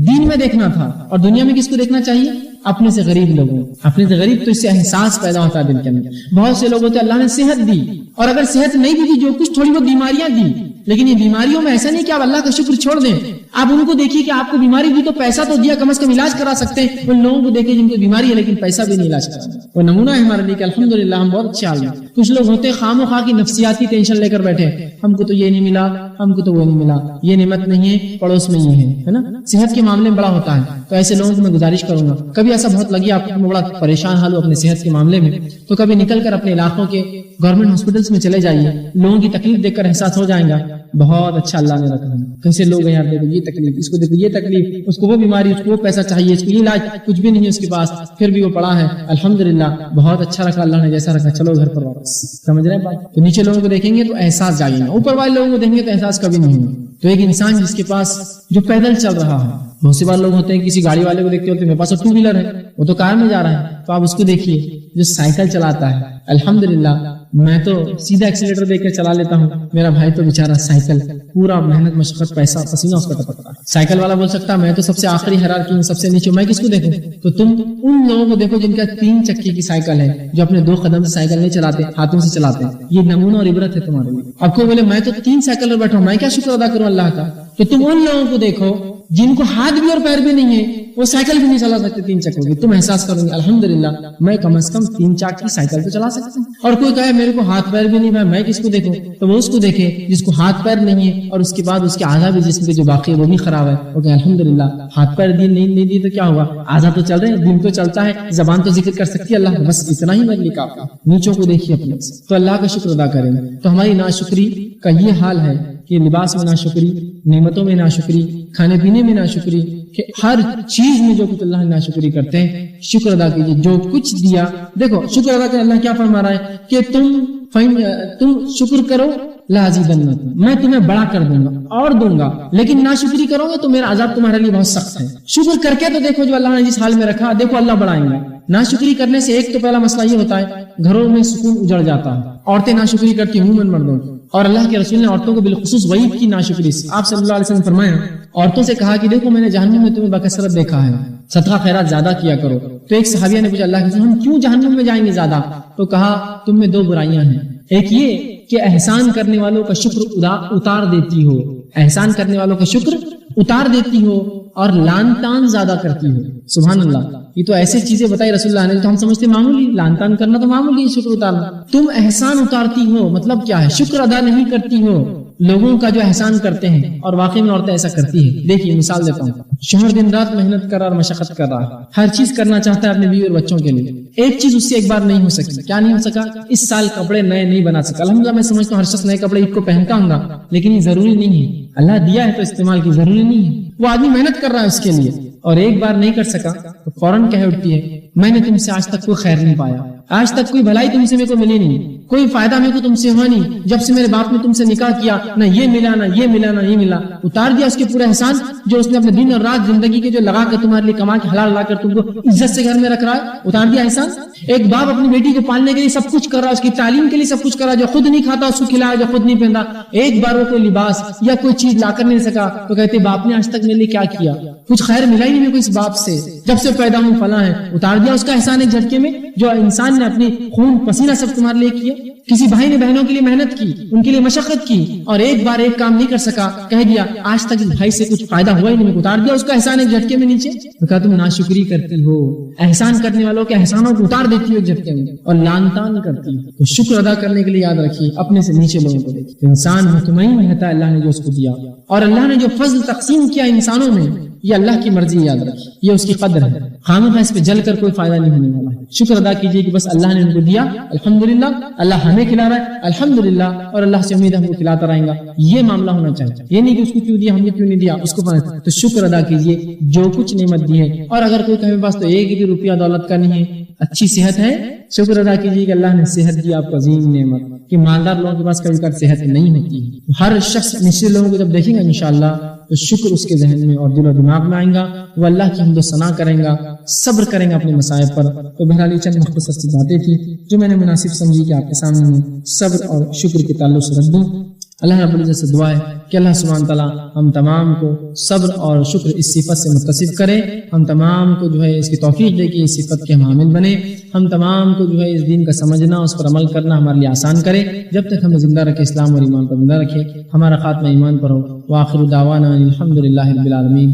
Speaker 1: دین میں دیکھنا تھا، اور دنیا میں کس کو دیکھنا چاہیے؟ اپنے سے غریب لوگوں، اپنے سے غریب، تو اس سے احساس پیدا ہوتا ہے دل کے اندر۔ بہت سے لوگوں کو اللہ نے صحت دی، اور اگر صحت نہیں بھی دی، جو کچھ تھوڑی بہت بیماریاں دی، لیکن یہ بیماریوں میں ایسا نہیں کہ آپ اللہ کا شکر چھوڑ دیں. آپ ان کو دیکھیے کہ آپ کو بیماری دی تو پیسہ تو دیا, کم از کم علاج کرا سکتے ہیں. ان لوگوں کو دیکھیں جن کو بیماری ہے لیکن پیسہ بھی نہیں علاج کرا. وہ نمونہ ہے ہمارے لیے کہ الحمدللہ ہم بہت اچھے حال میں. کچھ لوگ ہوتے ہیں خام و خواہ کی نفسیاتی ٹینشن لے کر بیٹھے, ہم کو تو یہ نہیں ملا, ہم کو تو وہ نہیں ملا, یہ نعمت نہیں ہے, پڑوس میں یہ ہے نا. صحت کے معاملے میں بڑا ہوتا ہے. تو ایسے لوگوں کو میں گزارش کروں گا, کبھی ایسا بہت لگی آپ کو بڑا پریشان حال ہو اپنے صحت کے معاملے میں, تو کبھی نکل کر اپنے علاقوں کے گورنمنٹ ہاسپٹلس میں چلے جائیے. لوگوں کی تکلیف دیکھ کر احساس ہو جائے گا بہت اچھا اللہ نے رکھا ہے. کیسے لوگ ہیں یار, دیکھو یہ تکلیف, اس کو دیکھو یہ تکلیف, اس کو وہ بیماری, اس کو وہ پیسہ چاہیے, اس کو یہ علاج, کچھ بھی نہیں ہے اس کے پاس, پھر بھی وہ پڑا ہے. الحمدللہ بہت اچھا رکھا اللہ نے جیسا رکھا, چلو گھر پر واپس. سمجھ رہے ہیں بات؟ تو نیچے لوگوں کو دیکھیں گے تو احساس جائے گا, اوپر والے لوگوں کو دیکھیں گے تو احساس کبھی نہیں ہوگا. تو ایک انسان جس کے پاس جو پیدل چل رہا ہے, بہت سی بار لوگ ہوتے ہیں کسی گاڑی والے کو دیکھتے ہوتے ہیں میرے پاس ٹو ویلر ہے, وہ تو کار میں جا رہا ہے, تو آپ اس کو دیکھیے جو سائیکل چلاتا ہے. الحمدللہ میں تو سیدھا ایکسیلیٹر دے کر چلا لیتا ہوں, میرا بھائی تو بیچارہ سائیکل پورا محنت مشقت پیسہ پسینہ اس کا ٹپکتا ہے. سائیکل والا بول سکتا ہے میں تو سب سے آخری حرار کی ہوں, سب سے نیچے, میں کس کو دیکھوں؟ تو تم ان لوگوں کو دیکھو جن کا 3 چکی کی سائیکل ہے, جو اپنے 2 قدم سے سائیکل نہیں چلاتے, ہاتھوں سے چلاتے. یہ نمونہ اور عبرت ہے تمہارے لیے. آپ کو بولے میں تو 3 سائیکل پر بیٹھا ہوں, میں کیا شکر ادا کروں اللہ کا؟ تو تم ان لوگوں کو دیکھو جن کو ہاتھ بھی اور پیر بھی نہیں ہے, وہ سائیکل بھی نہیں چلا سکتے 3 چکوں کی. تم احساس کرو گے الحمدللہ میں کم از کم 3 چاک کی سائیکل تو چلا سکتا ہوں. اور کوئی کہے میرے کو ہاتھ پیر بھی نہیں, بھائی میں کس کو دیکھوں؟ تو وہ اس کو دیکھے جس کو ہاتھ پیر نہیں ہے اور اس کے بعد اس کے اعضاء بھی جسم کے جو باقی ہے وہ بھی خراب ہے. وہ کہ الحمدللہ ہاتھ پیر دین نہیں دی تو کیا ہوا, اعضاء تو چل رہے ہیں, دل تو چلتا ہے, زبان تو ذکر کر سکتی ہے اللہ کا, بس اتنا ہی میرے لیے کافی. نیچوں کو دیکھیے اپنے سے, تو اللہ کا شکر ادا کریں. تو ہماری ناشکری کا یہ حال ہے کہ لباس میں ناشکری, نعمتوں میں ناشکری, کھانے پینے میں ناشکری, کہ ہر چیز میں جو کچھ اللہ نے ناشکری کرتے ہیں. شکر ادا کیجیے جو کچھ دیا. دیکھو شکر ادا کر, اللہ کیا فرما رہا ہے کہ تم شکر کرو لازیدنکم, میں تمہیں بڑا کر دوں گا اور دوں گا, لیکن ناشکری کرو گے تو میرا عذاب تمہارے لیے بہت سخت ہے. شکر کر کے تو دیکھو جو اللہ نے جس حال میں رکھا, دیکھو اللہ بڑھائیں گا. ناشکری کرنے سے ایک تو پہلا مسئلہ یہ ہوتا ہے گھروں میں سکون اجڑ جاتا ہے. عورتیں ناشکری کرتی ہیں عموماً مردوں کی, اور اللہ کے رسول نے عورتوں کو بالخصوص وعید کی ناشکری سے. آپ صلی اللہ علیہ وسلم فرمایا عورتوں سے کہا کہ دیکھو میں نے جہنم میں تمہیں بکثرت دیکھا ہے, صدقہ خیرات زیادہ کیا کرو. تو ایک صحابیہ نے پوچھا اللہ کے رسول ہم کیوں جہنم میں جائیں گے زیادہ؟ تو کہا تم میں 2 برائیاں ہیں, ایک یہ کہ احسان کرنے والوں کا شکر اتار دیتی ہو, احسان کرنے والوں کا شکر اتار دیتی ہو, اور لان تان زیادہ کرتی ہو. سبحان اللہ, یہ تو ایسی چیزیں بتائی رسول اللہ نے تو ہم سمجھتے معمولی, لان تان کرنا تو معمولی, شکر اتارنا. تم احسان اتارتی ہو مطلب کیا ہے, شکر ادا نہیں کرتی ہو لوگوں کا جو احسان کرتے ہیں. اور واقعی میں عورتیں ایسا کرتی ہے. دیکھیے مثال دیتا ہوں, شوہر دن رات محنت کر رہا اور مشقت کر رہا ہے, ہر چیز کرنا چاہتا ہے اپنے بیوی اور بچوں کے لیے, ایک چیز اس سے ایک بار نہیں ہو سکی. کیا نہیں ہو سکا؟ اس سال کپڑے نئے نہیں بنا سکا. الحمدللہ میں سمجھتا ہوں ہر شخص نئے کپڑے عید کو پہنتا ہوں گا, لیکن یہ ضروری نہیں ہے. اللہ دیا ہے تو استعمال کی, ضروری نہیں ہے. وہ آدمی محنت کر رہا ہے اس کے لیے اور ایک بار نہیں کر سکا تو فوراً کہہ اٹھتی ہے میں نے تم سے آج تک کوئی خیر نہیں پایا, آج تک کوئی بھلائی تم سے میرے کو ملی نہیں, کوئی فائدہ میرے کو تم سے ہوا نہیں. جب سے میرے باپ نے تم سے نکاح کیا نہ یہ ملا نہ یہ ملا نہ یہ ملا. اتار دیا اس کے پورے احسان جو اس نے اپنے دن اور رات زندگی کے جو لگا کر تمہارے لیے کما کے حلال لا کر تم کو عزت سے گھر میں رکھ رہا ہے, اتار دیا احسان. ایک باپ اپنی بیٹی کو پالنے کے لیے سب کچھ کر رہا, اس کی تعلیم کے لیے سب کچھ کر رہا, جو خود نہیں کھاتا اس کو کھلایا, جو خود نہیں پہنتا, ایک بار وہ کوئی لباس یا کوئی چیز لا کر نہیں سکا تو کہتے باپ نے آج تک میرے لیے کیا کیا, کچھ خیر ملا ہی نہیں میرے کو اس باپ سے, جب سے پیدا ہوں فلاں ہے. اتار دیا اس کا احسان ایک جھٹکے میں, جو انسان نے اپنی خون پسینہ سب تمہارے لیے کیا. کسی بھائی نے بہنوں کے لیے محنت کی, ان کے لیے مشقت کی, اور ایک بار ایک کام نہیں کر سکا, کہہ دیا آج تک اس بھائی سے کچھ فائدہ ہوا ہی نہیں. اتار دیا اس کا احسان ایک جھٹکے میں نیچے. تو کہا تم ناشکری کرتی ہو, احسان کرنے والوں کے احسانوں کو اتار دیتی ہو ایک جھٹکے میں, اور لان تان کرتی ہو. تو شکر ادا کرنے کے لیے یاد رکھیے اپنے سے نیچے لوگوں کو دیکھیے. انسان مطمئن رہتا ہے اللہ نے جو اس کو دیا, اور اللہ نے جو فضل تقسیم کیا انسانوں میں یہ اللہ کی مرضی, یاد رکھیے یہ اس کی قدر ہے. خامخواہ اس پہ جل کر کوئی فائدہ نہیں ہونے والا ہے. شکر ادا کیجیے کہ بس اللہ نے ان کو دیا, الحمدللہ, اللہ ہمیں کھلا رہا ہے الحمدللہ, اور اللہ سے امید ہے ہم کو کھلاتا رہیں گا. یہ معاملہ ہونا چاہیے, یہ نہیں کہ اس کو کیوں دیا ہم نے کیوں نہیں دیا, اس کو پتہ. تو شکر ادا کیجیے جو کچھ نعمت دی ہے. اور اگر کوئی کہیں پاس تو ایک بھی روپیہ دولت کا نہیں ہے, اچھی صحت ہے, شکر ادا کیجیے کہ اللہ نے صحت دی آپ کو عظیم نعمت, کہ مالدار لوگوں کے پاس کبھی کبھی صحت نہیں ہوتی ہے. ہر شخص نچلے لوگوں کو جب دیکھیں گا انشاءاللہ تو شکر اس کے ذہن میں اور دل و دماغ میں آئیں گا, وہ اللہ کی حمد و ثنا کریں گا, صبر کریں گا اپنے مصائب پر. تو بہرحال چند مختصر سی باتیں تھی جو میں نے مناسب سمجھی کہ آپ کے سامنے صبر اور شکر کے تعلق سے رکھ دوں. اللہ رب العزت سے دعا ہے کہ اللہ سبحانہ تعالیٰ ہم تمام کو صبر اور شکر اس صفت سے متصف کرے، ہم تمام کو جو ہے اس کی توفیق دے کہ اس صفت کے ہم حامل بنے، ہم تمام کو جو ہے اس دین کا سمجھنا، اس پر عمل کرنا ہمارے لیے آسان کرے، جب تک ہمیں زندہ رکھے اسلام اور ایمان پر زندہ رکھے، ہمارا خاتمہ ایمان پر ہو۔ وآخر دعوانا الحمدللہ رب العالمین۔